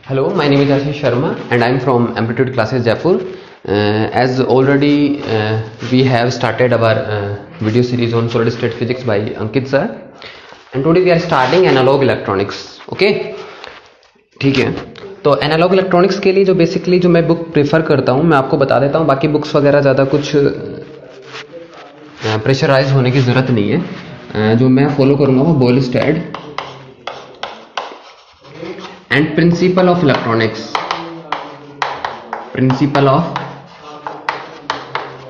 Hello, my name is Ashish Sharma and I am from Amplitude Classes Jaipur. As already we have started our video series on solid state physics by Ankit sir, and today we are starting analog electronics. Okay, ठीक है. तो analogue electronics के लिए जो basically जो मैं book prefer करता हूँ मैं आपको बता देता हूँ. बाकी बुक्स वगैरह ज़्यादा कुछ प्रेशराइज होने की ज़रूरत नहीं है. जो मैं फॉलो करूँगा वो Boylestad and principle of electronics, principle of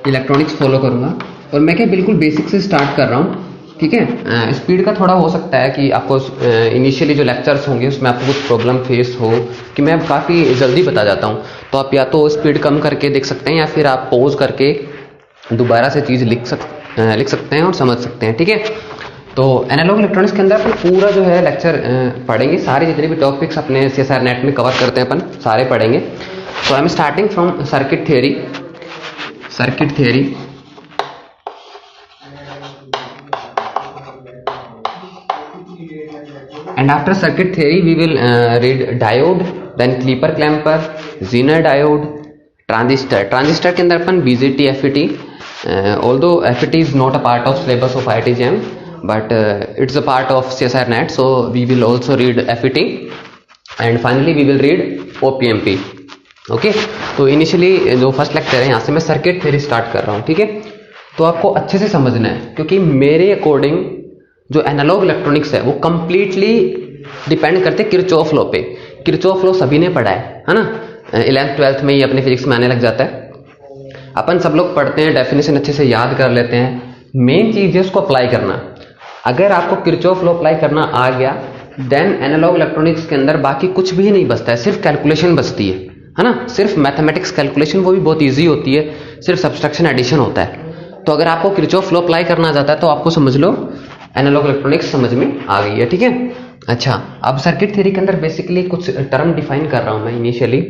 electronics follow करूँगा. और मैं क्या बिल्कुल बेसिक से स्टार्ट कर रहा हूँ. ठीक है. स्पीड का थोड़ा हो सकता है कि आपको इनिशियली जो लेक्चर्स होंगे उसमें आपको कुछ प्रॉब्लम फेस हो कि मैं काफ़ी जल्दी बता जाता हूँ. तो आप या तो स्पीड कम करके देख सकते हैं या फिर आप पॉज करके दोबारा से चीज़ लिख सकते हैं और समझ सकते हैं. ठीक है. तो एनालॉग इलेक्ट्रॉनिक्स के अंदर अपन पूरा जो है लेक्चर पढ़ेंगे. सारे जितने भी टॉपिक्स अपने CSIR नेट में कवर करते हैं अपन सारे पढ़ेंगे. तो I am starting from circuit theory. And after circuit theory we will read diode, then Kleper clamper, Zener diode, transistor के अंदर अपन BJT FET, although FET is not a part of syllabus of IIT JAM but it's a part of CSIR net, so we will also read FET and finally we will read OPMP. Okay. तो initially जो first lecture है यहाँ से मैं circuit theory start कर रहा हूँ. ठीक है. तो आपको अच्छे से समझना है क्योंकि मेरे अकॉर्डिंग जो एनालॉग इलेक्ट्रॉनिक्स है वो कंप्लीटली डिपेंड करते हैं किरचॉफ लॉ पे. किरचॉफ लॉ सभी ने पढ़ा है ना. 11th 12th में ही अपने फिजिक्स में आने लग जाता है. अपन सब लोग पढ़ते हैं, डेफिनेशन अच्छे से याद कर लेते हैं. मेन चीज़ है उसको अप्लाई करना. अगर आपको किरचॉफ लॉ अप्लाई करना आ गया देन एनालॉग इलेक्ट्रॉनिक्स के अंदर बाकी कुछ भी नहीं बचता है, सिर्फ कैलकुलेशन बचती है ना. सिर्फ मैथमेटिक्स कैलकुलेशन, वो भी बहुत ईजी होती है, सिर्फ सब्सट्रैक्शन एडिशन होता है. तो अगर आपको किरचॉफ लॉ अप्लाई करना जाता है तो आपको समझ लो एनालॉग इलेक्ट्रॉनिक्स समझ में आ गई है. ठीक है. अच्छा, अब सर्किट थ्योरी के अंदर बेसिकली कुछ टर्म डिफाइन कर रहा हूं मैं इनिशियली.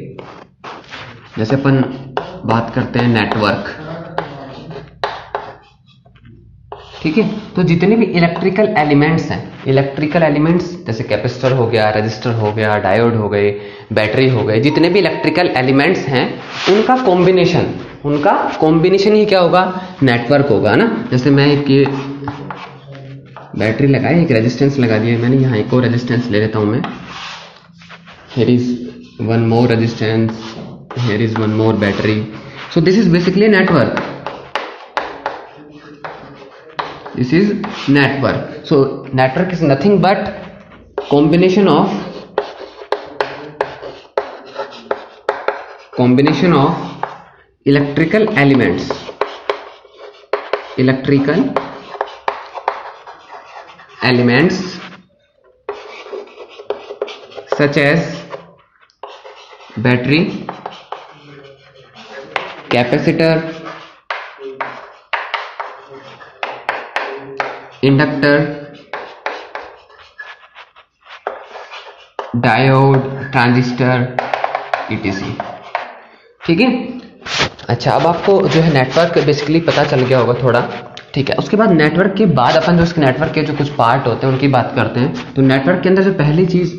जैसे अपन बात करते हैं नेटवर्क. ठीक है. तो जितने भी इलेक्ट्रिकल एलिमेंट्स हैं, इलेक्ट्रिकल एलिमेंट्स जैसे कैपेसिटर हो गया, रजिस्टर हो गया, डायोड हो गए, बैटरी हो गए, जितने भी इलेक्ट्रिकल एलिमेंट्स हैं उनका कॉम्बिनेशन ही क्या होगा, नेटवर्क होगा ना. जैसे मैं एक बैटरी लगाई, एक रेजिस्टेंस लगा दिया मैंने, यहाँ एक और रेजिस्टेंस ले लेता हूं मैं. Here is one more resistance, here is one more battery. So this is basically network. This is network. So network is nothing but combination of electrical elements, such as battery, capacitor, inductor, diode, transistor, etc. ठीक है. अच्छा, अब आपको जो है network basically पता चल गया होगा थोड़ा. ठीक है. उसके बाद नेटवर्क के बाद अपन जो इसके नेटवर्क के जो कुछ पार्ट होते हैं उनकी बात करते हैं. तो नेटवर्क के अंदर जो पहली चीज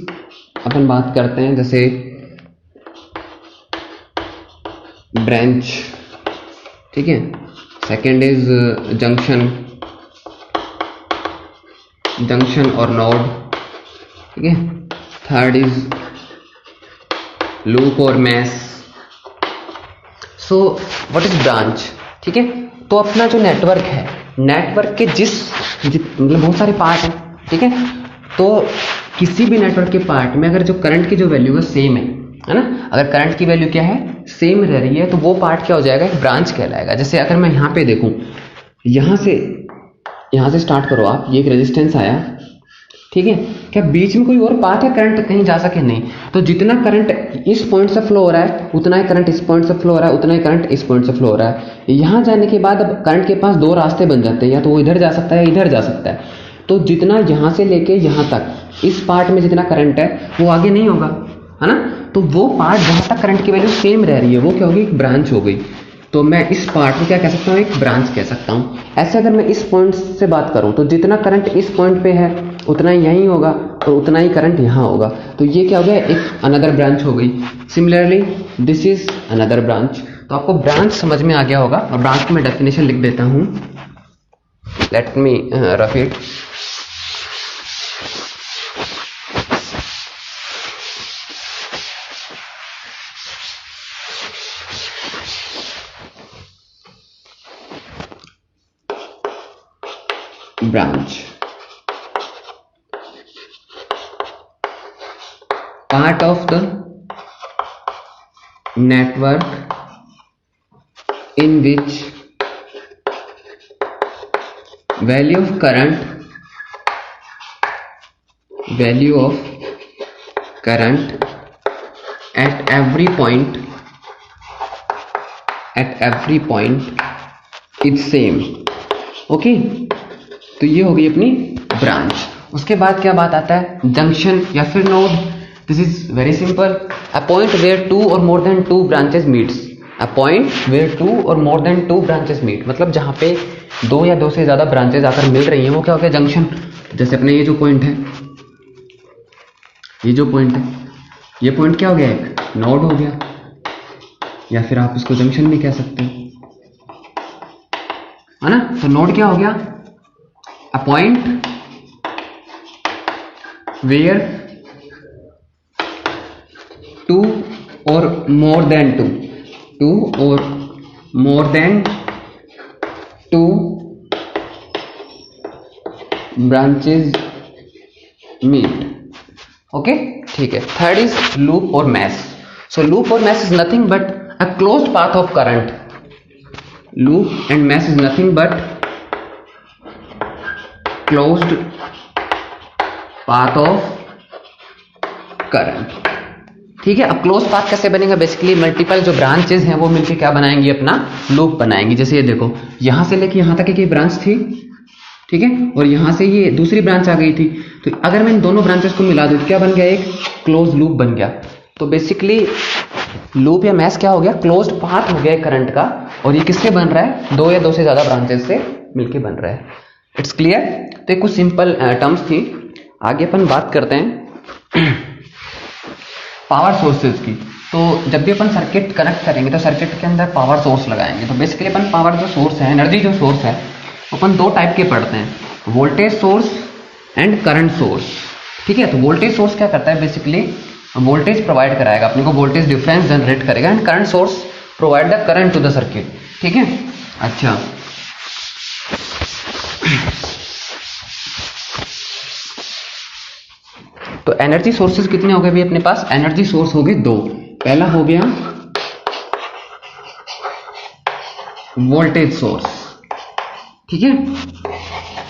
अपन बात करते हैं जैसे ब्रांच. ठीक है. सेकेंड इज जंक्शन और नोड. ठीक है. थर्ड इज लूप और mesh. So what is branch. ठीक है. तो अपना जो नेटवर्क है, नेटवर्क के मतलब बहुत सारे पार्ट हैं. ठीक है. तो किसी भी नेटवर्क के पार्ट में अगर जो करंट की जो वैल्यू है सेम है ना, अगर करंट की वैल्यू क्या है, सेम रह रही है, तो वो पार्ट क्या हो जाएगा, एक ब्रांच कहलाएगा. जैसे अगर मैं यहाँ पे देखूं, यहाँ से स्टार्ट करो आप, ये एक रेजिस्टेंस आया. ठीक है. क्या बीच में कोई और पाथ है करंट कहीं जा सके, नहीं. तो जितना करंट इस पॉइंट से फ्लो हो रहा है उतना ही करंट इस पॉइंट से फ्लो हो रहा है, उतना ही करंट इस पॉइंट से फ्लो हो रहा है. यहाँ जाने के बाद अब करंट के पास दो रास्ते बन जाते हैं, या तो वो इधर जा सकता है या इधर जा सकता है. तो जितना यहाँ से लेके यहाँ तक इस पार्ट में जितना करंट है वो आगे नहीं होगा, है ना. तो वो पार्ट जहाँ तक करंट की वैल्यू सेम रह रही है वो क्या होगी, एक ब्रांच हो गई. तो मैं इस पार्ट में क्या कह सकता हूँ, एक ब्रांच कह सकता हूँ. ऐसे अगर मैं इस पॉइंट से बात करूँ तो जितना करंट इस पॉइंट पे है उतना ही यहीं होगा और उतना ही करंट यहाँ होगा। तो ये क्या हो गया, एक अनदर ब्रांच हो गई। Similarly this is another branch. तो आपको ब्रांच समझ में आ गया होगा, और ब्रांच की मैं डेफिनेशन लिख देता हूँ, let me rough it. branch, part of the network in which value of current at every point is same। Okay, तो ये हो गई अपनी ब्रांच। उसके बाद क्या बात आता है, जंक्शन या फिर node. This is very simple, a point where two or more than two branches meets. A point where two or more than two branches meet, मतलब जहां पे दो या दो से ज्यादा ब्रांचेस आकर मिल रही हैं, वो क्या हो गया, जंक्शन। जैसे अपने ये जो पॉइंट है, ये पॉइंट क्या हो गया, एक नोड हो गया, या फिर आप इसको जंक्शन भी कह सकते हो, है ना। तो नोड क्या हो गया, अ point where two or more than two branches meet. Okay, ठीक है। थर्ड इज लूप और मैश। सो लूप और mesh is nothing but a closed path of current. Loop and mesh is nothing but closed path of current. ठीक है, अब close path कैसे बनेगा, basically multiple जो ब्रांचेस हैं वो मिलकर क्या बनाएंगी, अपना लूप बनाएंगी। जैसे ये देखो, यहां से लेके यहां तक एक ब्रांच थी, ठीक है, और यहां से ये दूसरी ब्रांच आ गई थी। तो अगर मैं इन दोनों ब्रांचेस को मिला दूं, क्या बन गया, एक क्लोज लूप बन गया। तो बेसिकली लूप या मैश क्या हो गया, क्लोज्ड पाथ हो गया करंट का, और ये किससे बन रहा है, दो या दो से ज्यादा ब्रांचेस से मिलके बन रहा है। It's clear. तो ये कुछ सिंपल टर्म्स थी। आगे अपन बात करते हैं पावर सोर्सेज की। तो जब भी अपन सर्किट कनेक्ट करेंगे तो सर्किट के अंदर पावर सोर्स लगाएंगे। तो बेसिकली अपन पावर जो सोर्स है, एनर्जी जो सोर्स है, अपन दो टाइप के पढ़ते हैं, voltage source and current source. ठीक है, तो वोल्टेज सोर्स क्या करता है, बेसिकली वोल्टेज प्रोवाइड कराएगा अपने को, वोल्टेज डिफरेंस जनरेट करेगा, and current source provide the current to the circuit. ठीक है, अच्छा, तो एनर्जी सोर्सेज कितने हो गए भी अपने पास, एनर्जी सोर्स हो गए दो। पहला हो गया वोल्टेज सोर्स, ठीक है,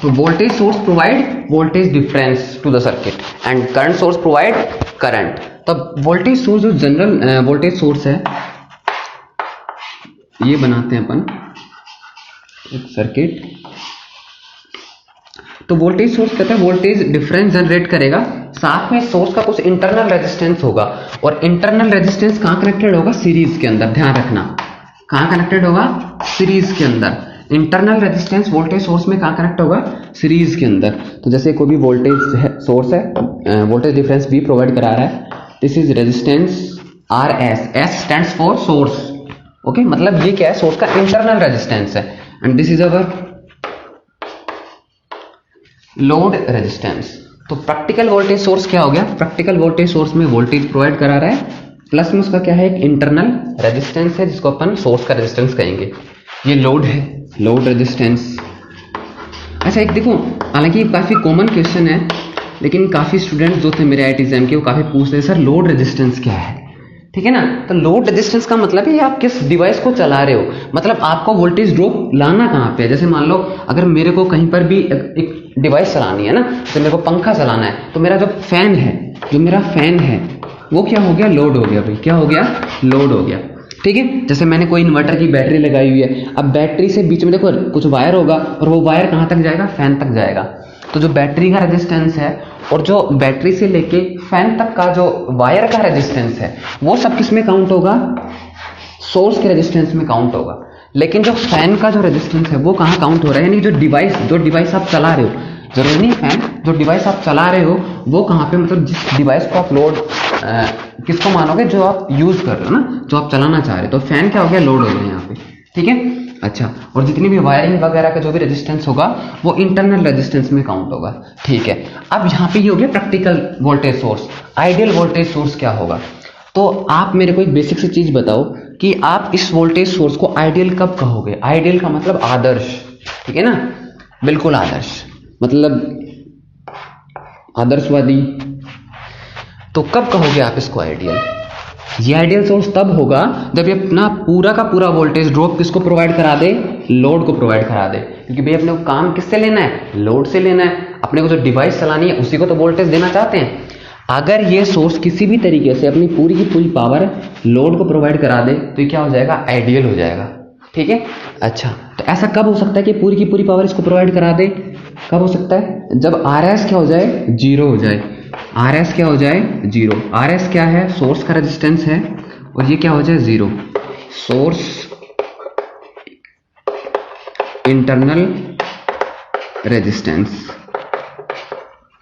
तो voltage source provide voltage difference to the circuit and current source provide current. तो वोल्टेज सोर्स जो जनरल वोल्टेज सोर्स है, ये बनाते हैं अपन एक सर्किट। तो वोल्टेज सोर्स कहता है वोल्टेज डिफरेंस जनरेट करेगा, साथ में सोर्स का कुछ इंटरनल रेजिस्टेंस होगा, और इंटरनल रेजिस्टेंस कहां कनेक्टेड होगा, सीरीज के अंदर। ध्यान रखना, कहां कनेक्टेड होगा, सीरीज के अंदर। इंटरनल रेजिस्टेंस वोल्टेज सोर्स में कहां कनेक्ट होगा, सीरीज के अंदर। तो जैसे कोई भी वोल्टेज सोर्स है, वोल्टेज डिफरेंस भी प्रोवाइड करा रहा है, this is resistance R S, S stands for source. Okay, मतलब ये क्या है, सोर्स का इंटरनल रेजिस्टेंस है, and this is our load resistance. तो प्रैक्टिकल वोल्टेज सोर्स क्या हो गया, प्रैक्टिकल वोल्टेज सोर्स में वोल्टेज प्रोवाइड करा रहा है, प्लस में उसका क्या है, एक इंटरनल रेजिस्टेंस है, जिसको अपन सोर्स का रेजिस्टेंस कहेंगे। ये लोड है, लोड रेजिस्टेंस। अच्छा, एक देखो, हालांकि काफी कॉमन क्वेश्चन है, लेकिन काफी स्टूडेंट्स जो थे मेरे IIT के, वो काफी पूछते हैं, सर लोड रेजिस्टेंस क्या है। ठीक है ना, तो लोड रेजिस्टेंस का मतलब है आप किस डिवाइस को चला रहे हो, मतलब आपको वोल्टेज ड्रॉप लाना कहां पे है। जैसे मान लो अगर मेरे को कहीं पर भी एक डिवाइस चलानी है ना, जैसे मेरे को पंखा चलाना है, तो मेरा जो फैन है, वो क्या हो गया, लोड हो गया भाई, क्या हो गया, लोड हो गया। ठीक है, जैसे मैंने कोई इन्वर्टर की बैटरी लगाई हुई है, अब बैटरी से बीच में देखो कुछ वायर होगा, और वो वायर कहां तक जाएगा, फैन तक जाएगा। तो जो बैटरी का रेजिस्टेंस है और जो बैटरी से लेके फैन तक का जो वायर का रेजिस्टेंस है, वो सब किस में काउंट होगा, सोर्स के रेजिस्टेंस में काउंट होगा। लेकिन जो फैन का जो रेजिस्टेंस है वो कहां काउंट हो रहा है, यानी जो डिवाइस आप चला रहे हो, जरूरी नहीं फैन, जो डिवाइस आप चला रहे हो वो कहाँ पे, मतलब जिस डिवाइस को आप लोड किसको मानोगे, जो आप यूज कर रहे हो ना, जो आप चलाना चाह रहे हो। तो फैन क्या हो गया, लोड हो गया यहाँ पे, ठीक है। अच्छा, और जितनी भी वायरिंग वगैरह का जो भी रेजिस्टेंस होगा वो इंटरनल रेजिस्टेंस में काउंट होगा, ठीक है। अब यहाँ पे ये हो गया practical voltage source. Ideal voltage source क्या होगा, तो आप मेरे को एक बेसिक सी चीज बताओ कि आप इस वोल्टेज सोर्स को आइडियल कब कहोगे। आइडियल का मतलब आदर्श, ठीक है ना, बिल्कुल आदर्श, मतलब आदर्शवादी। तो कब कहोगे आप इसको आइडियल। ये आइडियल सोर्स तब होगा जब ये अपना पूरा का पूरा वोल्टेज ड्रॉप किसको प्रोवाइड करा दे, लोड को प्रोवाइड करा दे। क्योंकि भाई अपने को काम किससे लेना है, लोड से लेना है। अपने को जो डिवाइस चलानी है उसी को तो वोल्टेज देना चाहते हैं। अगर ये सोर्स किसी भी तरीके से अपनी पूरी की पूरी पावर लोड को प्रोवाइड करा दे तो ये क्या हो जाएगा, आइडियल हो जाएगा, ठीक है। अच्छा, तो ऐसा कब हो सकता है कि पूरी की पूरी पावर इसको प्रोवाइड करा दे, कब हो सकता है, जब RS क्या हो जाए, जीरो हो जाए। RS क्या हो जाए, जीरो। RS क्या है, सोर्स का रेजिस्टेंस है, और ये क्या हो जाए, जीरो। सोर्स इंटरनल रेजिस्टेंस,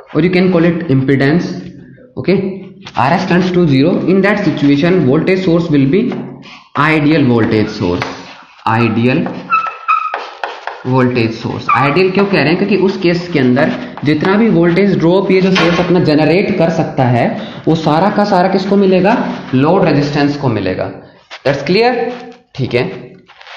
और you can call it impedance, okay. RS tends to 0. In that situation voltage source will be ideal voltage source. Ideal voltage source. Ideal क्यों कह रहे हैं, क्योंकि उस केस के अंदर जितना भी वोल्टेज ड्रॉप ये जो सोर्स अपना जनरेट कर सकता है वो सारा का सारा किसको मिलेगा, लोड रेजिस्टेंस को मिलेगा। दैट्स क्लियर, ठीक है।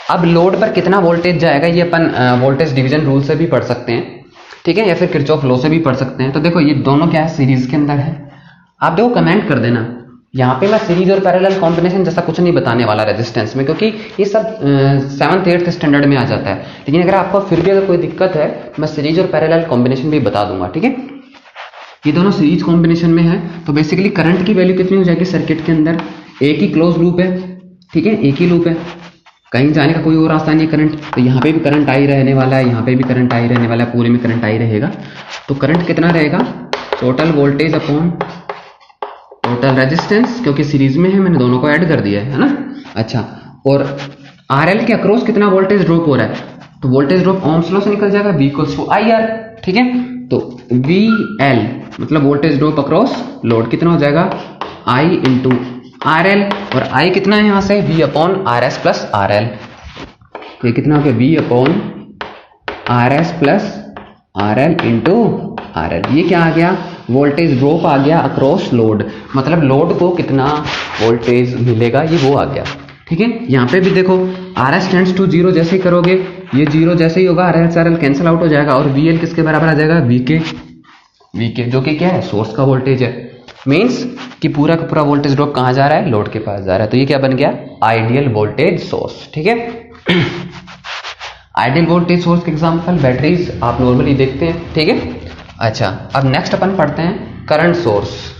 अब लोड पर कितना वोल्टेज जाएगा ये अपन वोल्टेज डिवीजन रूल से भी पढ़ सकते हैं, ठीक है, या फिर किरचॉफ लॉ से भी पढ़ सकते हैं। तो देखो ये दोनों क्या है, सीरीज के अंदर है। आप देखो कमेंट कर देना, यहाँ पे मैं सीरीज और पैरेलल कॉम्बिनेशन जैसा कुछ नहीं बताने वाला रेजिस्टेंस में, क्योंकि ये सब 7th 8th स्टैंडर्ड में आ जाता है। लेकिन अगर आपको फिर भी अगर कोई दिक्कत है मैं सीरीज और पैरेलल कॉम्बिनेशन भी बता दूंगा, ठीक है। ये दोनों सीरीज कॉम्बिनेशन में है। तो बेसिकली करंट की वैल्यू कितनी हो जाएगी सर्किट के अंदर, एक ही क्लोज लूप है, ठीक है, एक ही लूप है, कहीं जाने का कोई और रास्ता नहीं है करंट। तो यहाँ पे भी करंट आई रहने वाला है, यहाँ पे भी करंट आई रहने वाला है, पूरे में करंट आई रहेगा। तो करंट कितना रहेगा, total voltage upon total resistance, क्योंकि सीरीज में है मैंने दोनों को ऐड कर दिया है ना। अच्छा, और RL के अक्रॉस कितना वोल्टेज ड्रॉप हो रहा है, तो वोल्टेज ड्रॉप ओम्स लॉ से निकल जाएगा, V = IR, ठीक है। तो VL मतलब वोल्टेज ड्रॉप अक्रॉस लोड कितना हो जाएगा, I × RL, और I कितना है यहां से, V/RS + RL। तो ये कितना हो गया, V/RS + RL × RL। ये क्या आ गया, वोल्टेज ड्रॉप आ गया अक्रॉस लोड, मतलब लोड को कितना वोल्टेज मिलेगा ये वो आ गया, ठीक है। यहाँ पे भी देखो RS tends to 0 जैसे ही करोगे ये 0 जैसे ही होगा, RS RL कैंसिल आउट हो जाएगा, और VL किसके बराबर आ जाएगा, VK, जो कि क्या है, सोर्स का वोल्टेज है। मीन्स कि पूरा का पूरा वोल्टेज ड्रॉप कहाँ जा रहा है, लोड के पास जा रहा है। तो ये क्या बन गया, आइडियल वोल्टेज सोर्स, ठीक है। आइडियल वोल्टेज सोर्स के एग्जांपल बैटरीज आप नॉर्मली देखते हैं, ठीक है। अच्छा, अब नेक्स्ट अपन पढ़ते हैं करंट सोर्स।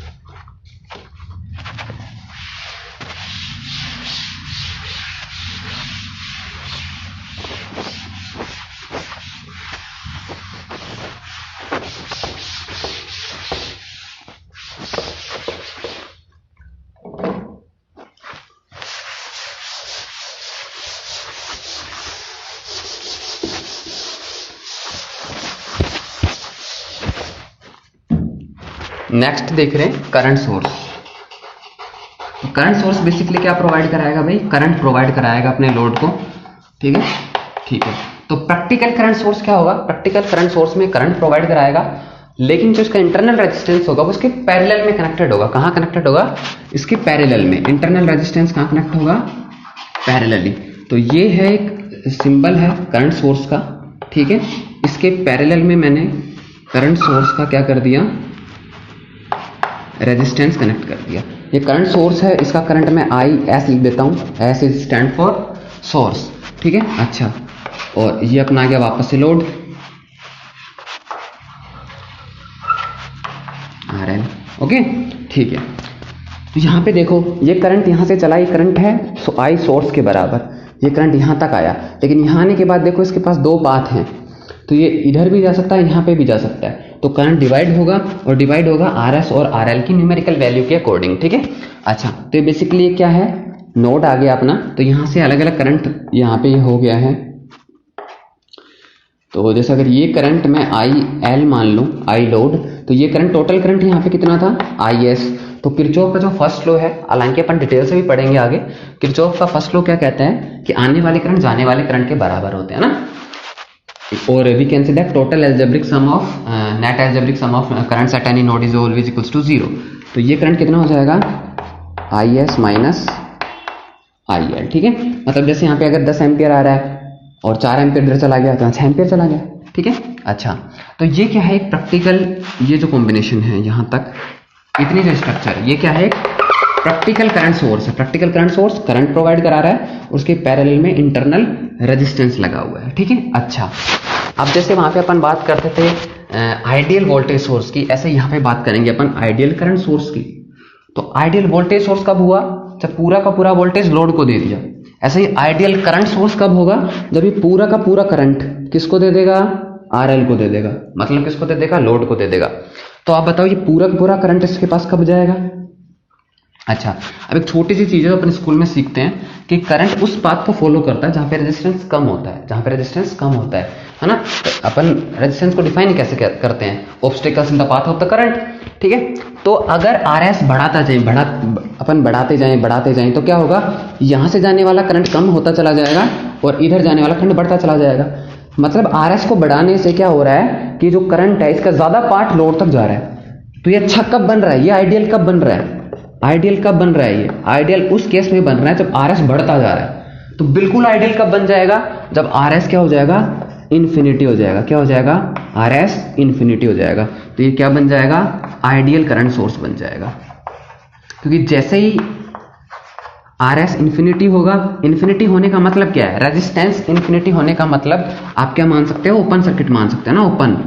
नेक्स्ट देख रहे हैं current source. Current source basically क्या प्रोवाइड कराएगा भाई, करंट प्रोवाइड कराएगा अपने लोड को, ठीक है, ठीक है। तो प्रैक्टिकल करंट सोर्स क्या होगा, प्रैक्टिकल करंट सोर्स में करंट प्रोवाइड कराएगा, लेकिन जो इसका इंटरनल रेजिस्टेंस होगा वो इसके पैरेलल में कनेक्टेड होगा। कहाँ कनेक्टेड होगा, इसके पैरेलल में। इंटरनल रेजिस्टेंस कहाँ कनेक्ट होगा, पैरेलली। तो ये है एक सिंबल है करंट सोर्स का, ठीक है। इसके पैरेलल में मैंने करंट सोर्स का क्या कर दिया, रेजिस्टेंस कनेक्ट कर दिया। ये करंट सोर्स है, इसका करंट मैं IS लिख देता हूं, S is stand for source, ठीक है। अच्छा, और ये अपना आ गया वापस से लोड RL, ओके, ठीक है। तो यहां पे देखो ये करंट यहां से चला, ये करंट है I सोर्स के बराबर, ये करंट यहां तक आया। लेकिन यहां आने के बाद देखो इसके पास दो पाथ हैं, तो ये इधर भी जा सकता है, यहाँ पे भी जा सकता है। तो करंट डिवाइड होगा, और डिवाइड होगा RS और RL की न्यूमेरिकल वैल्यू के अकॉर्डिंग, ठीक है। अच्छा, तो बेसिकली ये क्या है, नोड आ गया अपना। तो यहाँ से अलग अलग करंट यहाँ पे हो गया है। तो जैसे अगर ये करंट मैं आई एल मान लूँ, आई लोड, तो ये करंट टोटल करंट यहाँ पे कितना था, आई एस। तो किरचॉफ का जो फर्स्ट लॉ है, हालांकि अपन डिटेल से भी पढ़ेंगे आगे, किरचॉफ का फर्स्ट लॉ क्या कहता है कि आने वाले करंट जाने वाले करंट के बराबर होते हैं ना। और we can say that total algebraic sum of net algebraic sum of currents at any node is always equals to 0। तो ये करंट कितना हो जाएगा, I S minus I L. ठीक है, मतलब जैसे यहाँ पे अगर 10 एम्पियर आ रहा है और 4 एम्पियर इधर चला गया तो 6 एम्पियर चला गया। ठीक है, अच्छा तो ये क्या है, एक प्रैक्टिकल, ये जो कॉम्बिनेशन है यहाँ तक इतनी जो स्ट्रक्चर, ये क्या है, एक प्रैक्टिकल करंट सोर्स है। Practical current source current provide करा रहा है, उसके पैरेलल में इंटरनल रेजिस्टेंस लगा हुआ है। ठीक है, अच्छा अब जैसे वहां पे अपन बात करते थे आइडियल वोल्टेज सोर्स की, ऐसे यहाँ पे बात करेंगे अपन आइडियल करंट सोर्स की। तो आइडियल वोल्टेज सोर्स कब हुआ, जब पूरा का पूरा वोल्टेज लोड को दे दिया। ऐसे ही आइडियल करंट सोर्स कब होगा, जब ये पूरा का पूरा करंट किसको दे देगा, आरएल को दे देगा, मतलब किसको दे देगा, लोड को दे देगा। तो आप बताओ ये पूरा का पूरा करंट इसके पास कब जाएगा। अच्छा, अब एक छोटी सी चीज है, अपन स्कूल में सीखते हैं कि करंट उस पाथ को फॉलो करता है जहां पे रेजिस्टेंस कम होता है, जहां पे रेजिस्टेंस कम होता है ना। तो अपन रेजिस्टेंस को डिफाइन कैसे करते हैं, obstacles in the path of the current. ठीक है, तो अगर आरएस बढ़ाता जाए, अपन बढ़ाते जाएं तो क्या होगा, यहां से जाने वाला करंट कम होता चला जाएगा और इधर जाने वाला करंट बढ़ता चला जाएगा। मतलब आरएस को बढ़ाने से क्या हो रहा है कि जो करंट है इसका ज्यादा पार्ट लोड तक जा रहा है। तो ये अच्छा कब बन रहा है, ये आइडियल कब बन रहा है, आइडियल कब बन रहा है, ये आइडियल उस केस में बन रहा है जब आरएस बढ़ता जा रहा है। तो बिल्कुल आइडियल कब बन जाएगा, जब आरएस क्या हो जाएगा, इन्फिनिटी हो जाएगा। क्या हो जाएगा, आरएस इन्फिनिटी हो जाएगा। तो ये क्या बन जाएगा, आइडियल करंट सोर्स बन जाएगा। क्योंकि जैसे ही आरएस इन्फिनिटी होगा, इन्फिनिटी होने का मतलब क्या है, रेजिस्टेंस इन्फिनिटी होने का मतलब आप क्या मान सकते हो, ओपन सर्किट मान सकते हैं ना। ओपन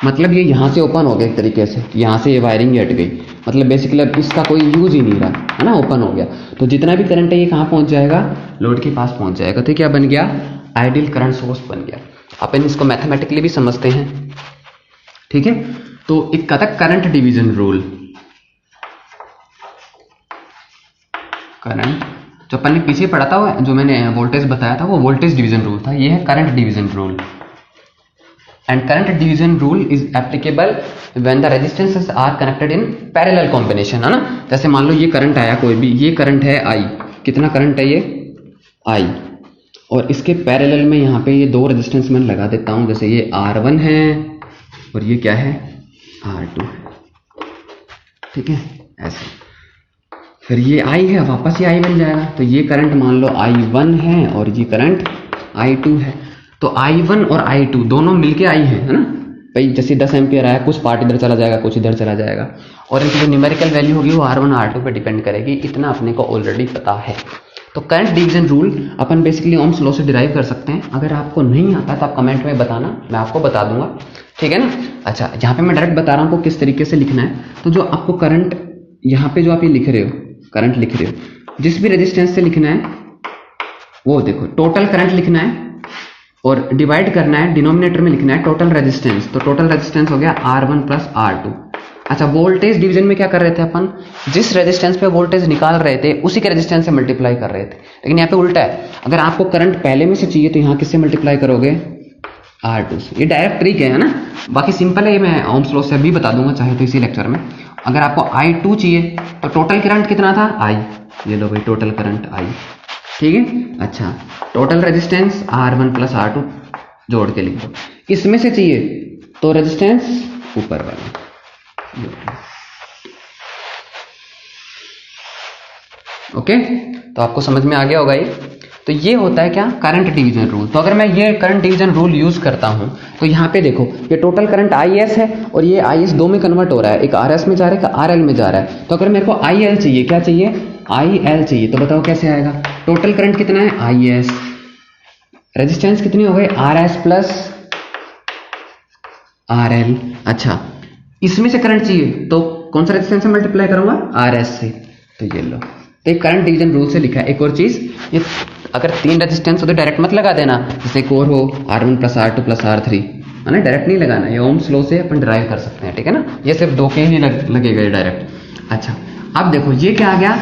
मतलब ये यहां से ओपन हो गया एक तरीके से, यहां से ये वायरिंग हट गई, मतलब बेसिकली अब इसका कोई यूज ही नहीं रहा है ना, ओपन हो गया। तो जितना भी करंट है ये कहां पहुंच जाएगा, लोड के पास पहुंच जाएगा। तो क्या बन गया, आइडियल करंट सोर्स बन गया। अपन इसको मैथमेटिकली भी समझते हैं। ठीक है, तो एक कहता है करंट डिवीजन रूल। करंट जो अपन ने पीछे पढ़ा था, जो मैंने वोल्टेज बताया था, वो वोल्टेज डिवीजन रूल था। ये है current division rule. And current division rule is applicable when the resistances are connected in parallel combination, है ना। जैसे मान लो ये करंट आया, कोई भी, ये करंट है I, कितना करंट है ये I, और इसके पैरेलल में यहाँ पे ये दो रेजिस्टेंस मैं लगा देता हूँ। जैसे ये R1 है और ये क्या है, R2 है। ठीक है, ऐसे फिर ये I है, वापस ये I बन जाएगा। तो ये करंट मान लो I1 है और ये करंट I2 है। तो I1 और I2 दोनों मिलके I है ना भाई। जैसे 10 एम्पियर आया, कुछ पार्ट इधर चला जाएगा, कुछ इधर चला जाएगा, और इनकी जो न्यूमेरिकल वैल्यू होगी वो R1 और R2 पे डिपेंड करेगी। इतना अपने को ऑलरेडी पता है। तो करंट डिवीजन रूल अपन बेसिकली ओम्स लॉ से डिराइव कर सकते हैं। अगर आपको नहीं आता तो आप कमेंट में बताना, मैं आपको बता दूंगा। ठीक है ना। अच्छा, यहाँ पे मैं डायरेक्ट बता रहा हूँ किस तरीके से लिखना है। तो जो आपको करंट यहाँ पे जो आप ये लिख रहे हो, करंट लिख रहे हो, जिस भी रेजिस्टेंस से लिखना है वो देखो टोटल करंट लिखना है और डिवाइड करना है, डिनोमिनेटर में लिखना है टोटल रेजिस्टेंस। तो टोटल रेजिस्टेंस हो गया R1 प्लस R2। अच्छा, वोल्टेज डिवीजन में क्या कर रहे थे अपन, जिस रेजिस्टेंस पे वोल्टेज निकाल रहे थे उसी के रेजिस्टेंस से मल्टीप्लाई कर रहे थे। लेकिन यहाँ पे उल्टा है, अगर आपको करंट पहले में से चाहिए तो यहाँ किससे मल्टीप्लाई करोगे, R2 से। ये डायरेक्ट ट्रिक है ना, बाकी सिंपल है, मैं ओम्स लॉ से भी बता दूंगा चाहे तो इसी लेक्चर में। अगर आपको I2 चाहिए तो टोटल करंट कितना था, I, ये लो भाई टोटल करंट I। ठीक है, अच्छा total resistance R1 plus R2 जोड़ के लिख दो। इसमें से चाहिए तो रेजिस्टेंस ऊपर वाला। ओके, तो आपको समझ में आ गया होगा ये। तो ये होता है क्या, करंट डिवीजन रूल। तो अगर मैं ये करंट डिवीजन रूल यूज करता हूं तो यहाँ पे देखो ये टोटल करंट IS है और ये IS दो में कन्वर्ट हो रहा है, एक RS में जा रहा है, एक RL में जा रहा है। तो अगर मेरे को IL चाहिए, क्या चाहिए, IL चाहिए, तो बताओ कैसे आएगा। टोटल करंट कितना है, IS, रेजिस्टेंस कितनी हो गई, RS प्लस RL। अच्छा, इसमें से करंट चाहिए तो कौन सा रेजिस्टेंस से मल्टीप्लाई करूंगा, RS से। तो ये लो, तो एक करंट डिवीजन रूल से लिखा है। एक और चीज, ये अगर 3 रेजिस्टेंस हो तो डायरेक्ट मत लगा देना, जैसे एक और हो R1 plus R2 plus R3, है ना, डायरेक्ट नहीं लगाना। ये ओम्स लॉ से अपन डिराइव कर सकते हैं। ठीक है ना, ये सिर्फ 2 के ही लगेगा ये डायरेक्ट। अच्छा, अब देखो ये क्या आ गया,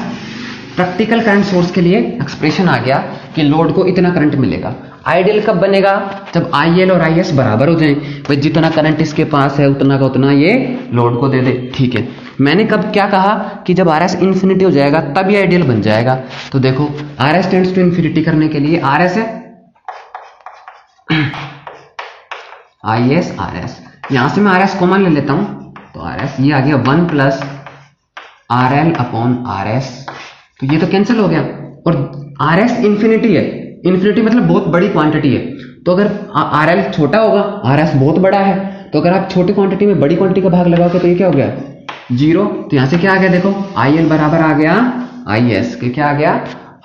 प्रैक्टिकल करंट सोर्स के लिए एक्सप्रेशन आ गया कि लोड को इतना करंट मिलेगा। आइडियल कब बनेगा? जब IL और IS बराबर हो जाएं। भाई जितना करंट इसके पास है उतना का उतना ये लोड को दे दे, ठीक है। मैंने कब क्या कहा कि जब RS इन्फिनिटी हो जाएगा तब ये आइडियल बन जाएगा। तो देखो RS टेंड्स टू इन्फिनिटी करने के लिए RS है IS RS, यहां से मैं RS कॉमन ले लेता हूं तो RS ये आ गया 1 प्लस RL अपॉन RS, तो ये तो कैंसिल हो गया। और RS इन्फिनिटी है, इन्फिनिटी मतलब बहुत बड़ी क्वांटिटी है, तो अगर RL छोटा होगा RS बहुत बड़ा है, तो अगर आप छोटी क्वांटिटी में बड़ी क्वांटिटी का भाग लगाओगे तो ये क्या हो गया 0। तो यहां से क्या आ गया देखो IL बराबर आ गया IS, कि क्या आ गया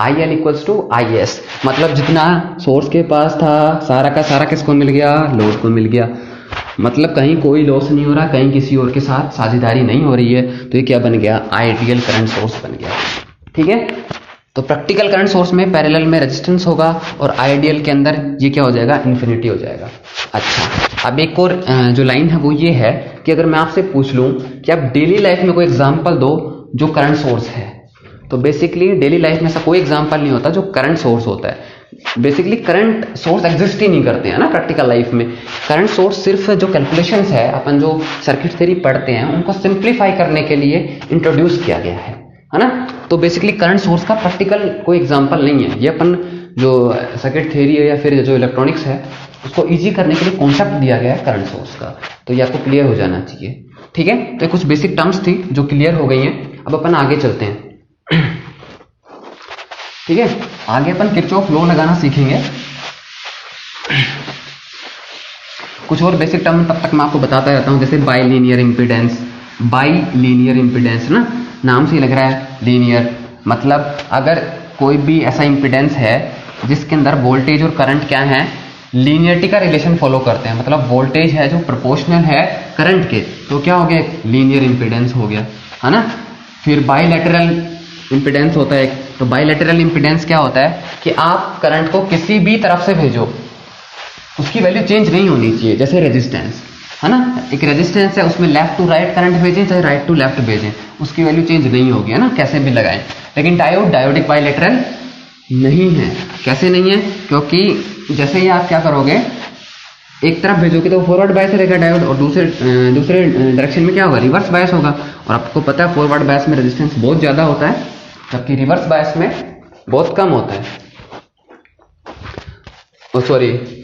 IL इक्वल्स टू IS, मतलब जितना सोर्स के पास था सारा का सारा किसको मिल गया, लोड को मिल गया। मतलब कहीं कोई लॉस नहीं हो रहा, कहीं किसी और के साथ साझेदारी नहीं हो रही है, तो ये क्या बन गया आइडियल करंट सोर्स बन गया, ठीक है। तो प्रैक्टिकल करंट सोर्स में पैरेलल में रेजिस्टेंस होगा और आइडियल के अंदर ये क्या हो जाएगा इन्फिनिटी हो जाएगा। अच्छा अब एक और जो लाइन है वो ये है कि अगर मैं आपसे पूछ लूं कि आप डेली लाइफ में कोई एग्जांपल दो जो करंट सोर्स है, तो बेसिकली डेली लाइफ में ऐसा कोई एग्जांपल नहीं होता जो करंट सोर्स होता है। बेसिकली करंट सोर्स एग्जिस्ट ही नहीं करते हैं ना प्रैक्टिकल लाइफ में। करंट सोर्स सिर्फ जो कैलकुलेशंस है, अपन जो सर्किट थ्योरी पढ़ते हैं उनको सिंप्लीफाई करने के लिए इंट्रोड्यूस किया गया है ना। तो बेसिकली करंट सोर्स का प्रैक्टिकल कोई एग्जांपल नहीं है, ये अपन जो सर्किट थ्योरी है या फिर जो इलेक्ट्रॉनिक्स है उसको इजी करने के लिए कॉन्सेप्ट दिया गया है करंट सोर्स का, तो ये आपको क्लियर हो जाना चाहिए, ठीक है। तो कुछ बेसिक टर्म्स थी जो क्लियर हो गई हैं। अब अपन आगे चलते हैं, ठीक है। आगे अपन किरचॉफ लॉ लगाना सीखेंगे। कुछ और बेसिक टर्म तब तक मैं आपको बताता रहता हूं, जैसे by linear impedance. By linear impedance ना, नाम से ही लग रहा है लीनियर, मतलब अगर कोई भी ऐसा इंपीडेंस है जिसके अंदर वोल्टेज और करंट क्या है लीनियरिटी का रिलेशन फॉलो करते हैं, मतलब वोल्टेज है जो प्रोपोर्शनल है करंट के, तो क्या हो गया लीनियर इंपीडेंस हो गया, है ना। फिर बाइलैटरल इंपीडेंस होता है, तो बाइलैटरल इंपीडेंस क्या होता है कि आप करंट को किसी भी तरफ से भेजो उसकी वैल्यू चेंज नहीं होनी चाहिए, जैसे रेजिस्टेंस है ना, एक रेजिस्टेंस है उसमें लेफ्ट टू राइट करंट भेजें चाहे राइट टू लेफ्ट भेजें उसकी वैल्यू चेंज नहीं होगी, है ना, कैसे भी लगाएं। लेकिन डायोडिक बाइलैटरल नहीं है। कैसे नहीं है? क्योंकि जैसे ही आप क्या करोगे एक तरफ भेजोगे तो फॉरवर्ड बायस रहेगा डायोड, और दूसरे डायरेक्शन में क्या होगा रिवर्स बायस होगा। और आपको पता है फॉरवर्ड बायस में रेजिस्टेंस बहुत ज्यादा होता है जबकि रिवर्स बायस में बहुत कम होता है।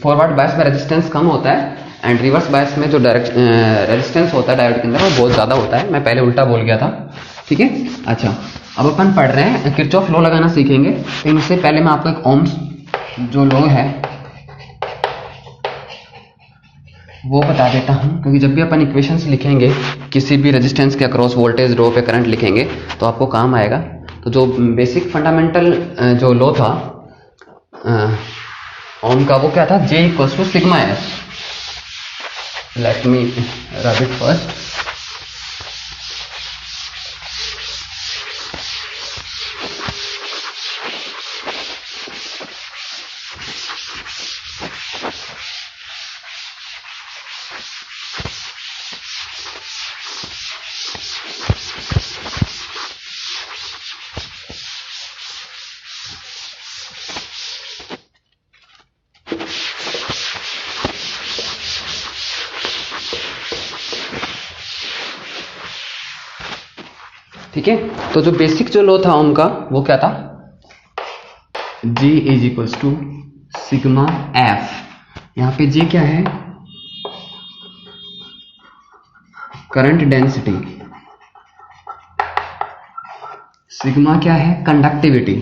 फॉरवर्ड बायस में रेजिस्टेंस कम होता है एंड रिवर्स बायस में जो रेजिस्टेंस होता है डायोड के अंदर वो बहुत ज्यादा होता है। मैं पहले उल्टा बोल गया था, ठीक है। अच्छा अब अपन पढ़ रहे हैं किरचॉफ लॉ लगाना सीखेंगे, लेकिन उससे पहले मैं आपको एक ओम्स जो लॉ है वो बता देता हूं, क्योंकि जब भी अपन इक्वेशंस लिखेंगे किसी भी रेजिस्टेंस के अक्रॉस वोल्टेज ड्रॉप या करंट लिखेंगे तो आपको काम आएगा। तो जो बेसिक फंडामेंटल जो लॉ था ओम का वो क्या था, J equals to sigma S. Let me rub it first. ठीक है, तो जो बेसिक जो लॉ था ओम का वो क्या था, J is equals to sigma F. यहां पे J क्या है, करंट डेंसिटी, सिग्मा क्या है, कंडक्टिविटी,